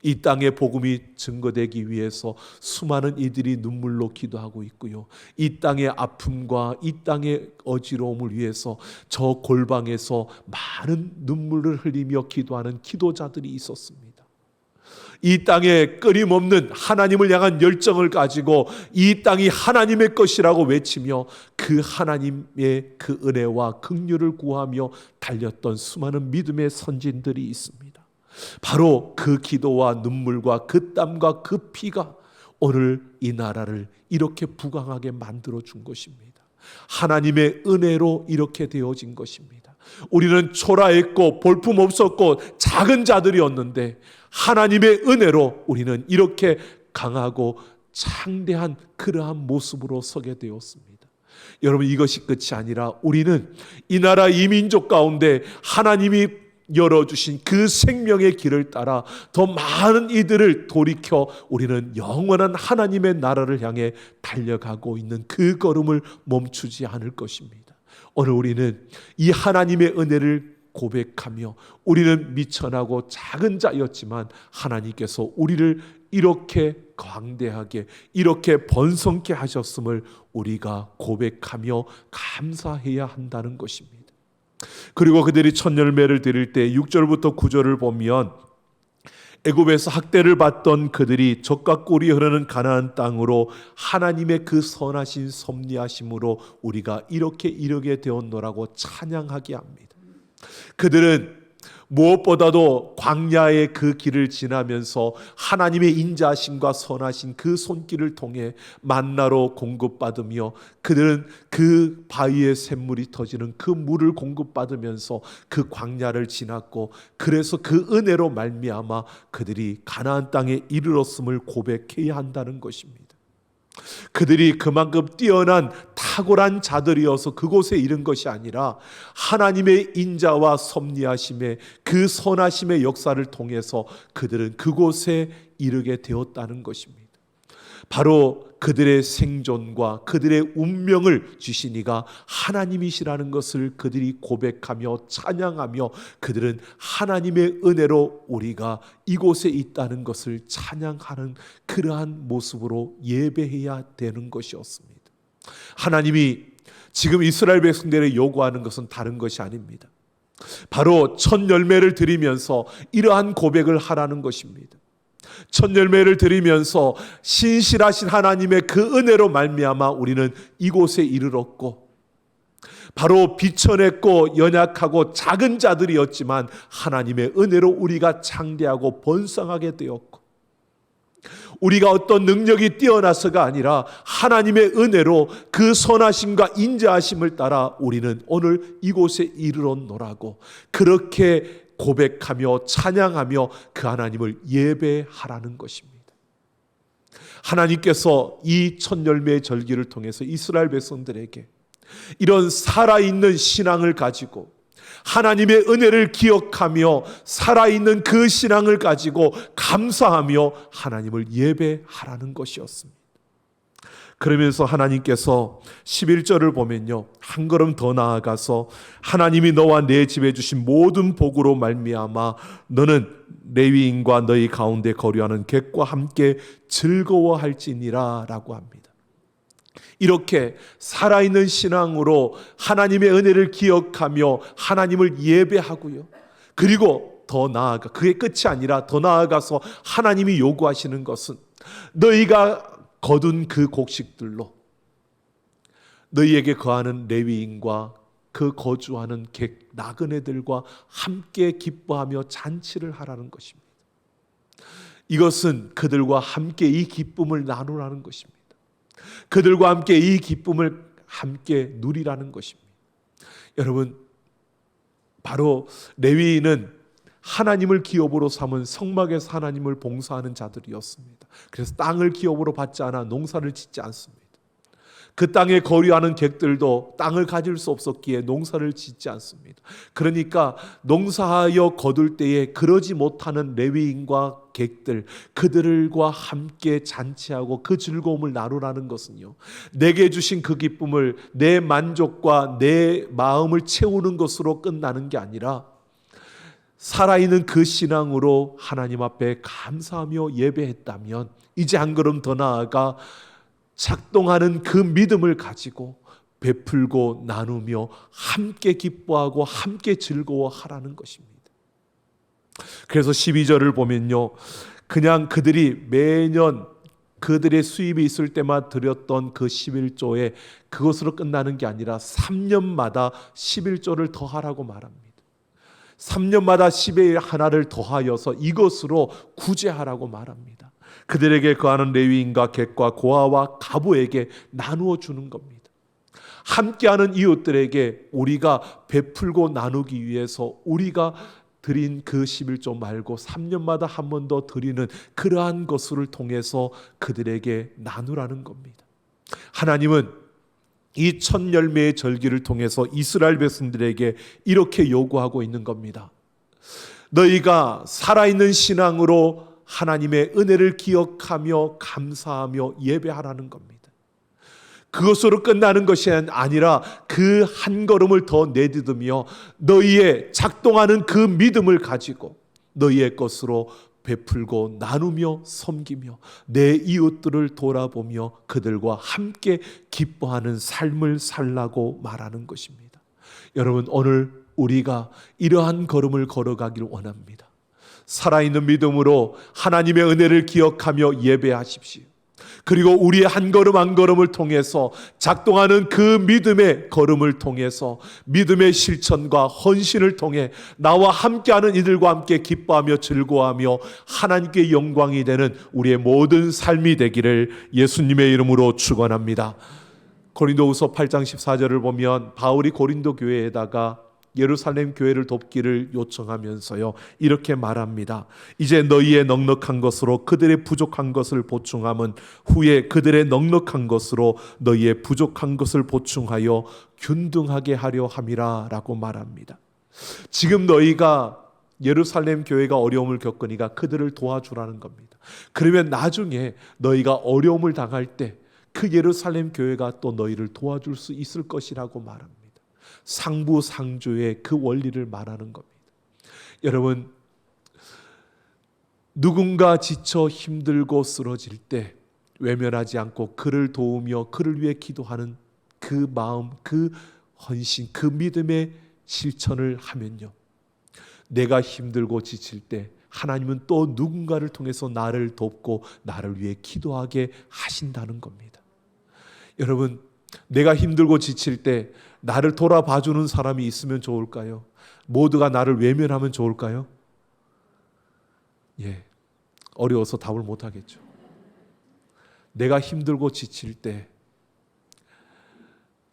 Speaker 4: 이 땅의 복음이 증거되기 위해서 수많은 이들이 눈물로 기도하고 있고요. 이 땅의 아픔과 이 땅의 어지러움을 위해서 저 골방에서 많은 눈물을 흘리며 기도하는 기도자들이 있었습니다. 이 땅에 끊임없는 하나님을 향한 열정을 가지고 이 땅이 하나님의 것이라고 외치며 그 하나님의 그 은혜와 긍휼을 구하며 달렸던 수많은 믿음의 선진들이 있습니다. 바로 그 기도와 눈물과 그 땀과 그 피가 오늘 이 나라를 이렇게 부강하게 만들어 준 것입니다. 하나님의 은혜로 이렇게 되어진 것입니다. 우리는 초라했고 볼품없었고 작은 자들이었는데 하나님의 은혜로 우리는 이렇게 강하고 창대한 그러한 모습으로 서게 되었습니다. 여러분, 이것이 끝이 아니라 우리는 이 나라 이 민족 가운데 하나님이 열어주신 그 생명의 길을 따라 더 많은 이들을 돌이켜 우리는 영원한 하나님의 나라를 향해 달려가고 있는 그 걸음을 멈추지 않을 것입니다. 오늘 우리는 이 하나님의 은혜를 고백하며 우리는 미천하고 작은 자였지만 하나님께서 우리를 이렇게 광대하게 이렇게 번성케 하셨음을 우리가 고백하며 감사해야 한다는 것입니다. 그리고 그들이 첫 열매를 드릴 때 6절부터 9절을 보면 애굽에서 학대를 받던 그들이 젖과 꿀이 흐르는 가나안 땅으로 하나님의 그 선하신 섭리하심으로 우리가 이렇게 이르게 되었노라고 찬양하게 합니다. 그들은 무엇보다도 광야의 그 길을 지나면서 하나님의 인자하심과 선하신 그 손길을 통해 만나로 공급받으며 그들은 그 바위의 샘물이 터지는 그 물을 공급받으면서 그 광야를 지났고 그래서 그 은혜로 말미암아 그들이 가나안 땅에 이르렀음을 고백해야 한다는 것입니다. 그들이 그만큼 뛰어난 탁월한 자들이어서 그곳에 이른 것이 아니라 하나님의 인자와 섭리하심의 그 선하심의 역사를 통해서 그들은 그곳에 이르게 되었다는 것입니다. 바로 그들의 생존과 그들의 운명을 주신 이가 하나님이시라는 것을 그들이 고백하며 찬양하며 그들은 하나님의 은혜로 우리가 이곳에 있다는 것을 찬양하는 그러한 모습으로 예배해야 되는 것이었습니다. 하나님이 지금 이스라엘 백성들에게 요구하는 것은 다른 것이 아닙니다. 바로 첫 열매를 드리면서 이러한 고백을 하라는 것입니다. 첫 열매를 드리면서 신실하신 하나님의 그 은혜로 말미암아 우리는 이곳에 이르렀고 바로 비천했고 연약하고 작은 자들이었지만 하나님의 은혜로 우리가 창대하고 번성하게 되었고 우리가 어떤 능력이 뛰어나서가 아니라 하나님의 은혜로 그 선하심과 인자하심을 따라 우리는 오늘 이곳에 이르렀노라고 그렇게 고백하며 찬양하며 그 하나님을 예배하라는 것입니다. 하나님께서 이 첫 열매의 절기를 통해서 이스라엘 백성들에게 이런 살아있는 신앙을 가지고 하나님의 은혜를 기억하며 살아있는 그 신앙을 가지고 감사하며 하나님을 예배하라는 것이었습니다. 그러면서 하나님께서 11절을 보면요, 한 걸음 더 나아가서 하나님이 너와 내 집에 주신 모든 복으로 말미암아 너는 레위인과 너희 가운데 거류하는 객과 함께 즐거워할지니라 라고 합니다. 이렇게 살아있는 신앙으로 하나님의 은혜를 기억하며 하나님을 예배하고요, 그리고 더 나아가 그게 끝이 아니라 더 나아가서 하나님이 요구하시는 것은 너희가 거둔 그 곡식들로 너희에게 거하는 레위인과 그 거주하는 객 나그네들과 함께 기뻐하며 잔치를 하라는 것입니다. 이것은 그들과 함께 이 기쁨을 나누라는 것입니다. 그들과 함께 이 기쁨을 함께 누리라는 것입니다. 여러분, 바로 레위인은 하나님을 기업으로 삼은 성막에서 하나님을 봉사하는 자들이었습니다. 그래서 땅을 기업으로 받지 않아 농사를 짓지 않습니다. 그 땅에 거류하는 객들도 땅을 가질 수 없었기에 농사를 짓지 않습니다. 그러니까 농사하여 거둘 때에 그러지 못하는 레위인과 객들, 그들과 함께 잔치하고 그 즐거움을 나누라는 것은요, 내게 주신 그 기쁨을 내 만족과 내 마음을 채우는 것으로 끝나는 게 아니라 살아있는 그 신앙으로 하나님 앞에 감사하며 예배했다면 이제 한 걸음 더 나아가 작동하는 그 믿음을 가지고 베풀고 나누며 함께 기뻐하고 함께 즐거워하라는 것입니다. 그래서 12절을 보면요, 그냥 그들이 매년 그들의 수입이 있을 때만 드렸던 그 11조에 그것으로 끝나는 게 아니라 3년마다 11조를 더하라고 말합니다. 3년마다 10의 하나를 더하여서 이것으로 구제하라고 말합니다. 그들에게 거하는 레위인과 객과 고아와 가부에게 나누어 주는 겁니다. 함께하는 이웃들에게 우리가 베풀고 나누기 위해서 우리가 드린 그 11조 말고 3년마다 한 번 더 드리는 그러한 것을 통해서 그들에게 나누라는 겁니다. 하나님은 이 첫 열매의 절기를 통해서 이스라엘 백성들에게 이렇게 요구하고 있는 겁니다. 너희가 살아있는 신앙으로 하나님의 은혜를 기억하며 감사하며 예배하라는 겁니다. 그것으로 끝나는 것이 아니라 그 한 걸음을 더 내딛으며 너희의 작동하는 그 믿음을 가지고 너희의 것으로 베풀고 나누며 섬기며 내 이웃들을 돌아보며 그들과 함께 기뻐하는 삶을 살라고 말하는 것입니다. 여러분, 오늘 우리가 이러한 걸음을 걸어가기를 원합니다. 살아있는 믿음으로 하나님의 은혜를 기억하며 예배하십시오. 그리고 우리의 한 걸음 한 걸음을 통해서 작동하는 그 믿음의 걸음을 통해서 믿음의 실천과 헌신을 통해 나와 함께하는 이들과 함께 기뻐하며 즐거워하며 하나님께 영광이 되는 우리의 모든 삶이 되기를 예수님의 이름으로 축원합니다. 고린도후서 8장 14절을 보면 바울이 고린도 교회에다가 예루살렘 교회를 돕기를 요청하면서요, 이렇게 말합니다. 이제 너희의 넉넉한 것으로 그들의 부족한 것을 보충함은 후에 그들의 넉넉한 것으로 너희의 부족한 것을 보충하여 균등하게 하려 함이라 라고 말합니다. 지금 너희가 예루살렘 교회가 어려움을 겪으니까 그들을 도와주라는 겁니다. 그러면 나중에 너희가 어려움을 당할 때 그 예루살렘 교회가 또 너희를 도와줄 수 있을 것이라고 말합니다. 상부상조의 그 원리를 말하는 겁니다. 여러분, 누군가 지쳐 힘들고 쓰러질 때 외면하지 않고 그를 도우며 그를 위해 기도하는 그 마음, 그 헌신, 그 믿음의 실천을 하면요, 내가 힘들고 지칠 때 하나님은 또 누군가를 통해서 나를 돕고 나를 위해 기도하게 하신다는 겁니다. 여러분, 내가 힘들고 지칠 때 나를 돌아봐주는 사람이 있으면 좋을까요? 모두가 나를 외면하면 좋을까요? 어려워서 답을 못하겠죠. 내가 힘들고 지칠 때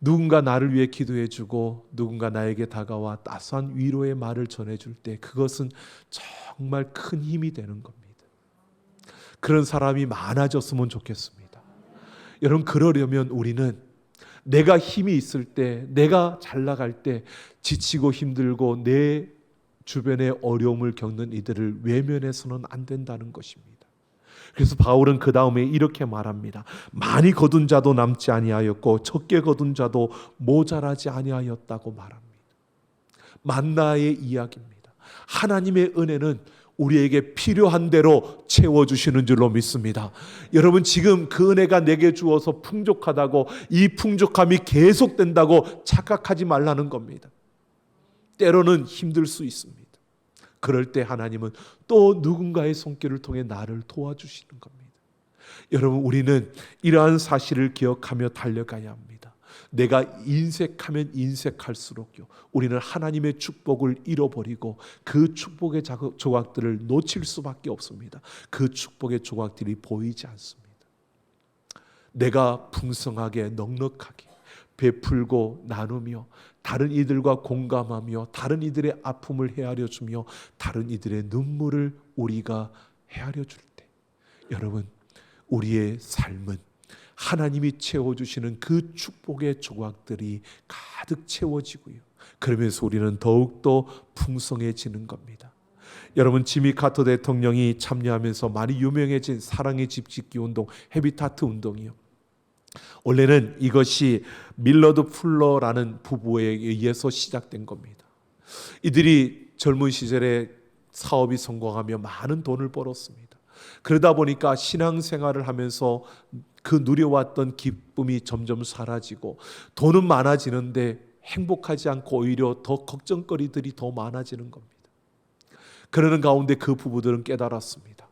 Speaker 4: 누군가 나를 위해 기도해주고 누군가 나에게 다가와 따스한 위로의 말을 전해줄 때 그것은 정말 큰 힘이 되는 겁니다. 그런 사람이 많아졌으면 좋겠습니다. 여러분, 그러려면 우리는 내가 힘이 있을 때, 내가 잘 나갈 때 지치고 힘들고 내 주변에 어려움을 겪는 이들을 외면해서는 안 된다는 것입니다. 그래서 바울은 그 다음에 이렇게 말합니다. 많이 거둔 자도 남지 아니하였고 적게 거둔 자도 모자라지 아니하였다고 말합니다. 만나의 이야기입니다. 하나님의 은혜는 우리에게 필요한 대로 채워주시는 줄로 믿습니다. 여러분, 지금 그 은혜가 내게 주어서 풍족하다고, 이 풍족함이 계속된다고 착각하지 말라는 겁니다. 때로는 힘들 수 있습니다. 그럴 때 하나님은 또 누군가의 손길을 통해 나를 도와주시는 겁니다. 여러분, 우리는 이러한 사실을 기억하며 달려가야 합니다. 내가 인색하면 인색할수록요, 우리는 하나님의 축복을 잃어버리고 그 축복의 조각들을 놓칠 수밖에 없습니다. 그 축복의 조각들이 보이지 않습니다. 내가 풍성하게 넉넉하게 베풀고 나누며 다른 이들과 공감하며 다른 이들의 아픔을 헤아려 주며 다른 이들의 눈물을 우리가 헤아려 줄 때, 여러분, 우리의 삶은 하나님이 채워주시는 그 축복의 조각들이 가득 채워지고요, 그러면서 우리는 더욱더 풍성해지는 겁니다. 여러분, 지미 카터 대통령이 참여하면서 많이 유명해진 사랑의 집 짓기 운동, 헤비타트 운동이요, 원래는 이것이 밀러드 풀러라는 부부에 의해서 시작된 겁니다. 이들이 젊은 시절에 사업이 성공하며 많은 돈을 벌었습니다. 그러다 보니까 신앙생활을 하면서 그 누려왔던 기쁨이 점점 사라지고 돈은 많아지는데 행복하지 않고 오히려 더 걱정거리들이 더 많아지는 겁니다. 그러는 가운데 그 부부들은 깨달았습니다.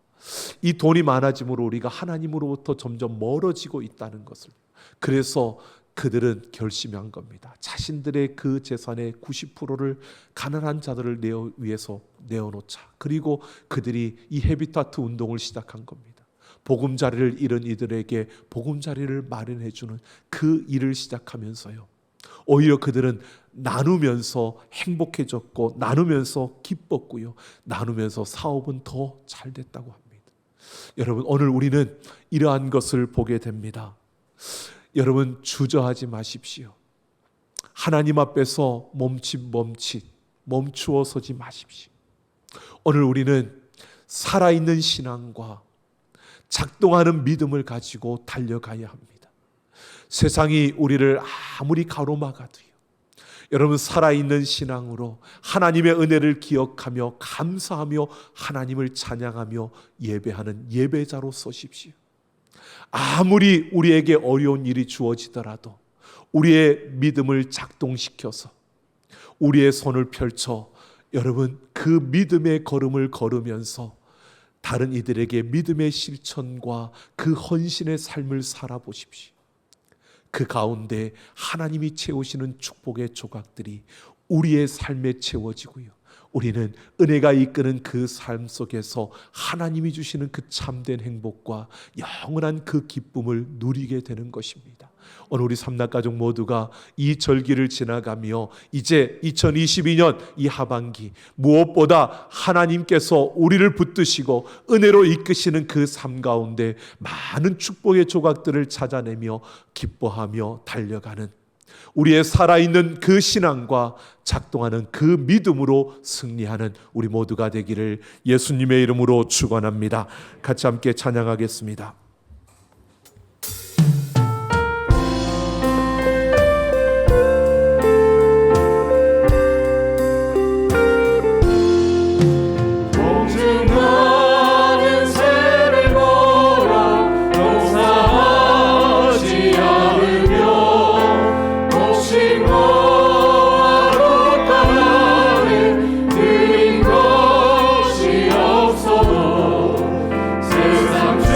Speaker 4: 이 돈이 많아짐으로 우리가 하나님으로부터 점점 멀어지고 있다는 것을. 그래서 그들은 결심한 겁니다. 자신들의 그 재산의 90%를 가난한 자들을 위해서 내어놓자. 그리고 그들이 이 헤비타트 운동을 시작한 겁니다. 보금자리를 잃은 이들에게 보금자리를 마련해주는 그 일을 시작하면서요, 오히려 그들은 나누면서 행복해졌고 나누면서 기뻤고요, 나누면서 사업은 더 잘 됐다고 합니다. 여러분, 오늘 우리는 이러한 것을 보게 됩니다. 여러분, 주저하지 마십시오. 하나님 앞에서 멈추어 서지 마십시오. 오늘 우리는 살아있는 신앙과 작동하는 믿음을 가지고 달려가야 합니다. 세상이 우리를 아무리 가로막아도요, 여러분, 살아있는 신앙으로 하나님의 은혜를 기억하며 감사하며 하나님을 찬양하며 예배하는 예배자로 서십시오. 아무리 우리에게 어려운 일이 주어지더라도 우리의 믿음을 작동시켜서 우리의 손을 펼쳐 여러분, 그 믿음의 걸음을 걸으면서 다른 이들에게 믿음의 실천과 그 헌신의 삶을 살아보십시오. 그 가운데 하나님이 채우시는 축복의 조각들이 우리의 삶에 채워지고요, 우리는 은혜가 이끄는 그 삶 속에서 하나님이 주시는 그 참된 행복과 영원한 그 기쁨을 누리게 되는 것입니다. 오늘 우리 삼락가족 모두가 이 절기를 지나가며 이제 2022년 이 하반기 무엇보다 하나님께서 우리를 붙드시고 은혜로 이끄시는 그 삶 가운데 많은 축복의 조각들을 찾아내며 기뻐하며 달려가는 우리의 살아있는 그 신앙과 작동하는 그 믿음으로 승리하는 우리 모두가 되기를 예수님의 이름으로 축원합니다. 같이 함께 찬양하겠습니다.
Speaker 2: 세상 주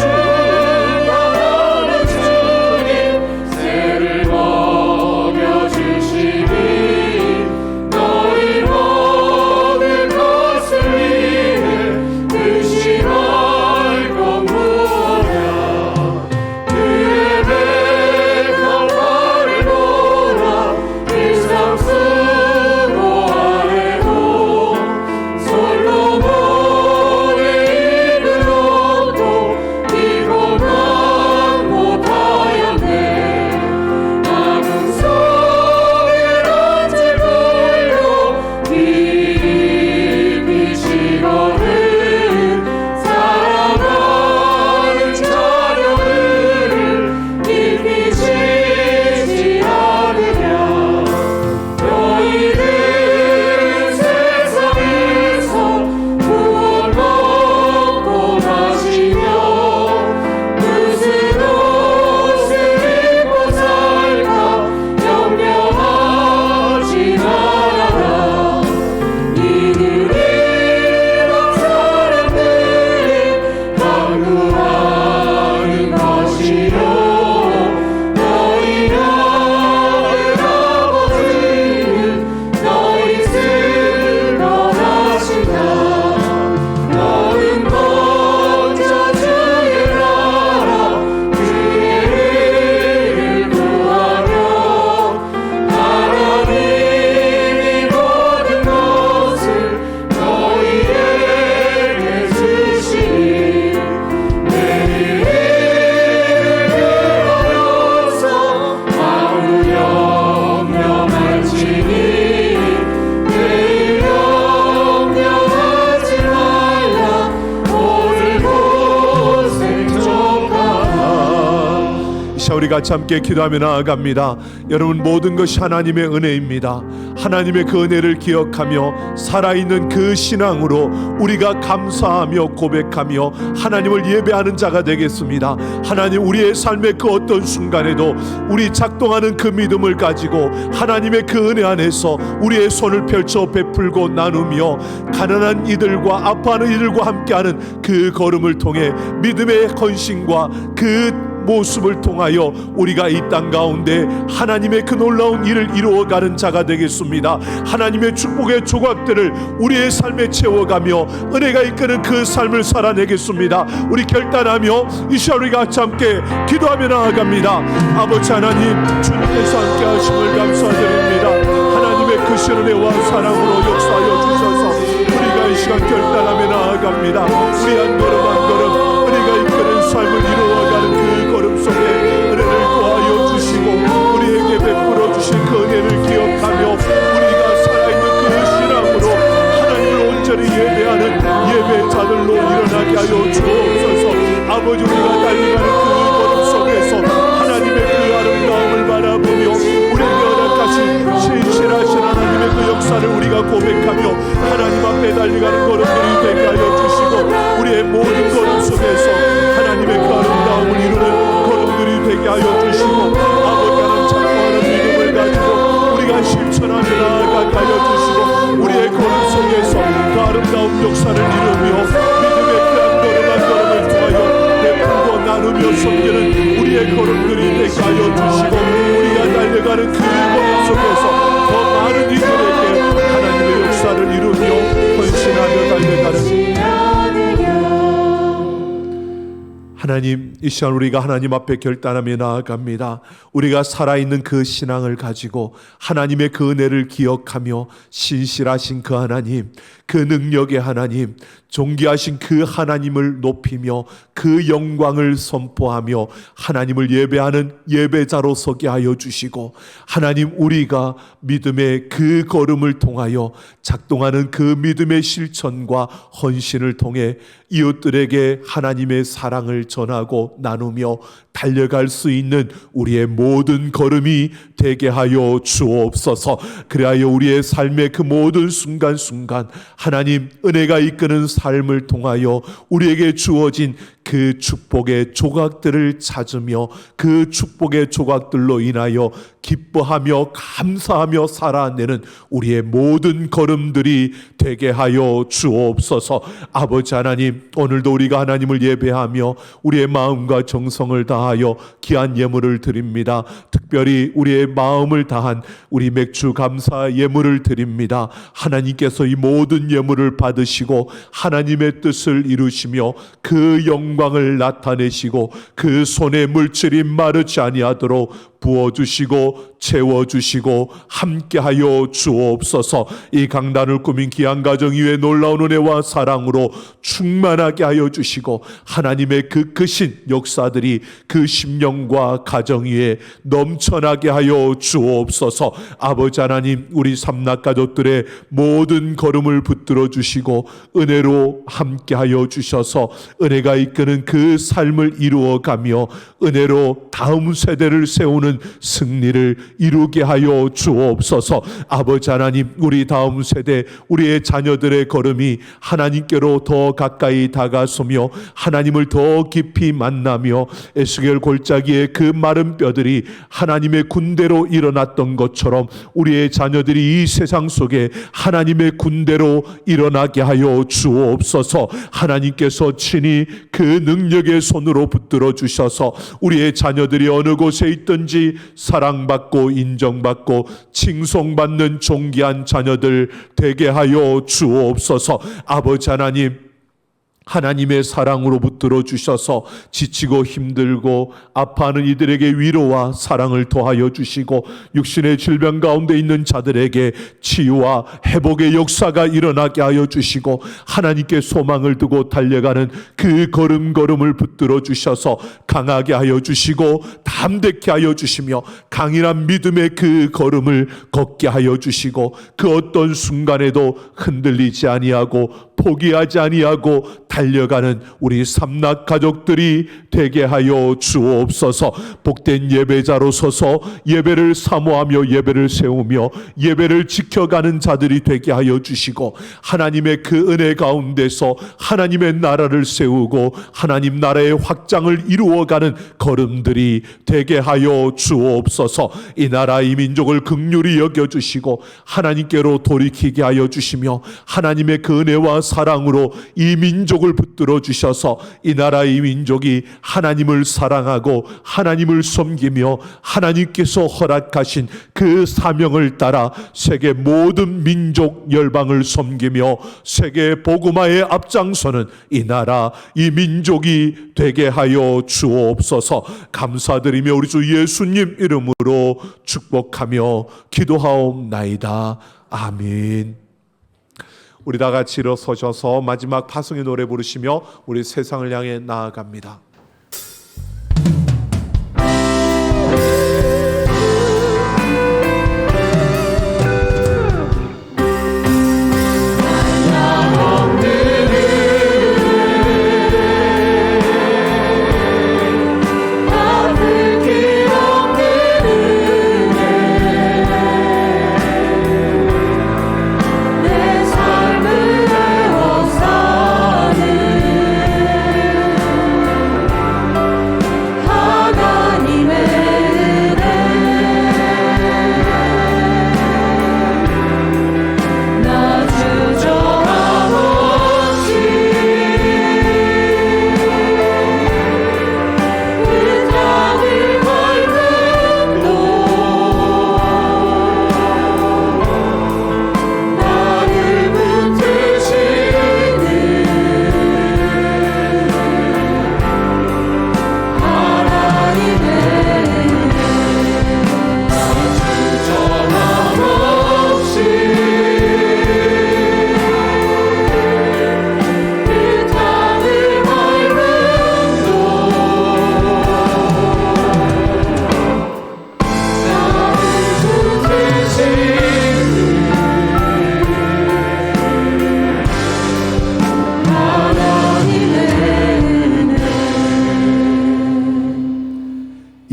Speaker 4: 시간 우리 같이 함께 기도하며 나아갑니다. 여러분, 모든 것이 하나님의 은혜입니다. 하나님의 그 은혜를 기억하며 살아있는 그 신앙으로 우리가 감사하며 고백하며 하나님을 예배하는 자가 되겠습니다. 하나님, 우리의 삶의 그 어떤 순간에도 우리 작동하는 그 믿음을 가지고 하나님의 그 은혜 안에서 우리의 손을 펼쳐 베풀고 나누며 가난한 이들과 아파하는 이들과 함께하는 그 걸음을 통해 믿음의 헌신과 그 모습을 통하여 우리가 이 땅 가운데 하나님의 그 놀라운 일을 이루어가는 자가 되겠습니다. 하나님의 축복의 조각들을 우리의 삶에 채워가며 은혜가 이끄는 그 삶을 살아내겠습니다. 우리 결단하며 이 시간 우리가 같이 함께 기도하며 나아갑니다. 아버지 하나님, 주님께서 함께 하심을 감사드립니다. 하나님의 크신 은혜와 사랑으로 역사하여 주셔서 우리가 이 시간 결단하며 나아갑니다. 우리 한 걸음 한 걸음 은혜가 이끄는 삶을 이루어가는 그 걸음 속에 은혜를 더하여 주시고 우리에게 베풀어 주신 그 은혜를 기억하며 우리가 살아있는 그 신앙으로 하나님을 온전히 예배하는 예배자들로 일어나게 하여 주옵소서. 아버지, 우리가 달려가는 그 걸음 속에서 하나님의 그 아름다움을 바라보며 우리에게 허락하신 신실하신 하나님의 그 역사를 우리가 고백하며 하나님 앞에 달려가는 걸음들이 되게 하여 주시고 우리의 모든 걸음 속에서 하나님의 그 아름다움을 이루는 걸음들이 되게 하여 주시고 아버지 하나님, 참고하는 믿음을 가지고 우리가 실천하며 나아가게 하여 주시고 우리의 걸음 속에서 그 아름다운 역사를 이루며 믿음의 그 한 걸음 한 걸음을 통하여 베풀고 나누며 섬기는 우리의 걸음들이 되게 하여 주시고 우리가 달려가는 그 걸음 속에서 더 많은 이들에게 하나님의 역사를 이루며 헌신하며 달려가는 하나님, 이 시간 우리가 하나님 앞에 결단하며 나아갑니다. 우리가 살아있는 그 신앙을 가지고 하나님의 그 은혜를 기억하며 신실하신 그 하나님, 그 능력의 하나님, 존귀하신 그 하나님을 높이며 그 영광을 선포하며 하나님을 예배하는 예배자로 서게 하여 주시고 하나님, 우리가 믿음의 그 걸음을 통하여 작동하는 그 믿음의 실천과 헌신을 통해 이웃들에게 하나님의 사랑을 전하고 나누며 달려갈 수 있는 우리의 모든 걸음이 되게 하여 주옵소서. 그리하여 우리의 삶의 그 모든 순간순간 하나님 은혜가 이끄는 삶을 통하여 우리에게 주어진 그 축복의 조각들을 찾으며 그 축복의 조각들로 인하여 기뻐하며 감사하며 살아내는 우리의 모든 걸음들이 되게 하여 주옵소서. 아버지 하나님, 오늘도 우리가 하나님을 예배하며 우리의 마음과 정성을 다하여 귀한 예물을 드립니다. 특별히 우리의 마음을 다한 우리 맥주 감사 예물을 드립니다. 하나님께서 이 모든 예물을 받으시고 하나님의 뜻을 이루시며 그 영광을 나타내시고 그 손에 물질이 마르지 아니하도록 부어주시고 채워주시고 함께하여 주옵소서. 이 강단을 꾸민 귀한 가정 위에 놀라운 은혜와 사랑으로 충만하게 하여 주시고 하나님의 그 크신 역사들이 그 심령과 가정 위에 넘쳐나게 하여 주옵소서. 아버지 하나님, 우리 삼락 가족들의 모든 걸음을 붙들어 주시고 은혜로 함께하여 주셔서 은혜가 이끄는 그 삶을 이루어가며 은혜로 다음 세대를 세우는 승리를 이루게 하여 주옵소서. 아버지 하나님, 우리 다음 세대 우리의 자녀들의 걸음이 하나님께로 더 가까이 다가서며 하나님을 더 깊이 만나며 에스겔 골짜기의 그 마른 뼈들이 하나님의 군대로 일어났던 것처럼 우리의 자녀들이 이 세상 속에 하나님의 군대로 일어나게 하여 주옵소서. 하나님께서 친히 그 능력의 손으로 붙들어 주셔서 우리의 자녀들이 어느 곳에 있든지 사랑받고 인정받고 칭송받는 존귀한 자녀들 되게 하여 주옵소서. 아버지 하나님, 하나님의 사랑으로 붙들어 주셔서 지치고 힘들고 아파하는 이들에게 위로와 사랑을 더하여 주시고 육신의 질병 가운데 있는 자들에게 치유와 회복의 역사가 일어나게 하여 주시고 하나님께 소망을 두고 달려가는 그 걸음걸음을 붙들어 주셔서 강하게 하여 주시고 담대케 하여 주시며 강인한 믿음의 그 걸음을 걷게 하여 주시고 그 어떤 순간에도 흔들리지 아니하고 포기하지 아니하고 달려가는 우리 삼락 가족들이 되게 하여 주옵소서. 복된 예배자로 서서 예배를 사모하며 예배를 세우며 예배를 지켜가는 자들이 되게 하여 주시고, 하나님의 그 은혜 가운데서 하나님의 나라를 세우고 하나님 나라의 확장을 이루어가는 걸음들이 되게 하여 주옵소서. 이 나라 이 민족을 긍휼히 여겨주시고 하나님께로 돌이키게 하여 주시며, 하나님의 그 은혜와 사랑으로 이 민족을 붙들어 주셔서 이 나라 이 민족이 하나님을 사랑하고 하나님을 섬기며 하나님께서 허락하신 그 사명을 따라 세계 모든 민족 열방을 섬기며 세계 복음화에 앞장서는 이 나라 이 민족이 되게 하여 주옵소서. 감사드리며 우리 주 예수님 이름으로 축복하며 기도하옵나이다. 아멘. 우리 다 같이 일어서셔서 마지막 파송의 노래 부르시며 우리 세상을 향해 나아갑니다.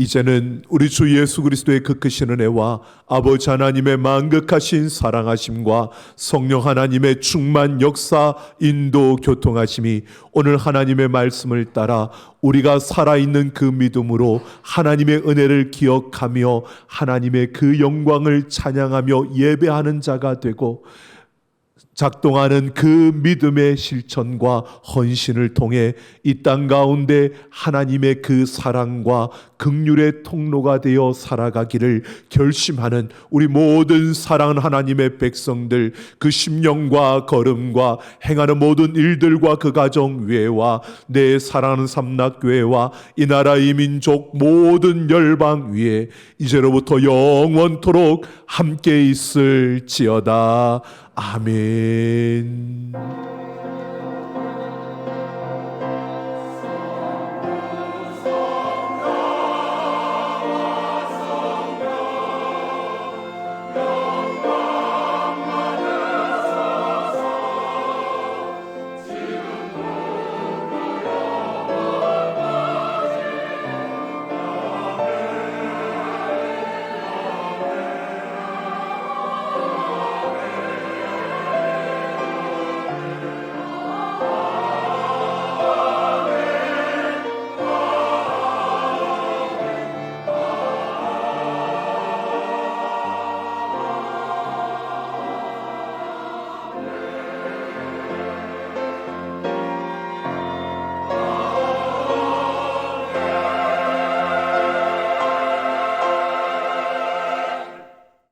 Speaker 4: 이제는 우리 주 예수 그리스도의 그 크신 은혜와 아버지 하나님의 만극하신 사랑하심과 성령 하나님의 충만 역사 인도 교통하심이 오늘 하나님의 말씀을 따라 우리가 살아있는 그 믿음으로 하나님의 은혜를 기억하며 하나님의 그 영광을 찬양하며 예배하는 자가 되고, 작동하는 그 믿음의 실천과 헌신을 통해 이 땅 가운데 하나님의 그 사랑과 긍휼의 통로가 되어 살아가기를 결심하는 우리 모든 사랑하는 하나님의 백성들, 그 심령과 걸음과 행하는 모든 일들과 그 가정 위에와 내 사랑하는 삼락교회와 이 나라 이 민족 모든 열방 위에 이제로부터 영원토록 함께 있을지어다. 아멘.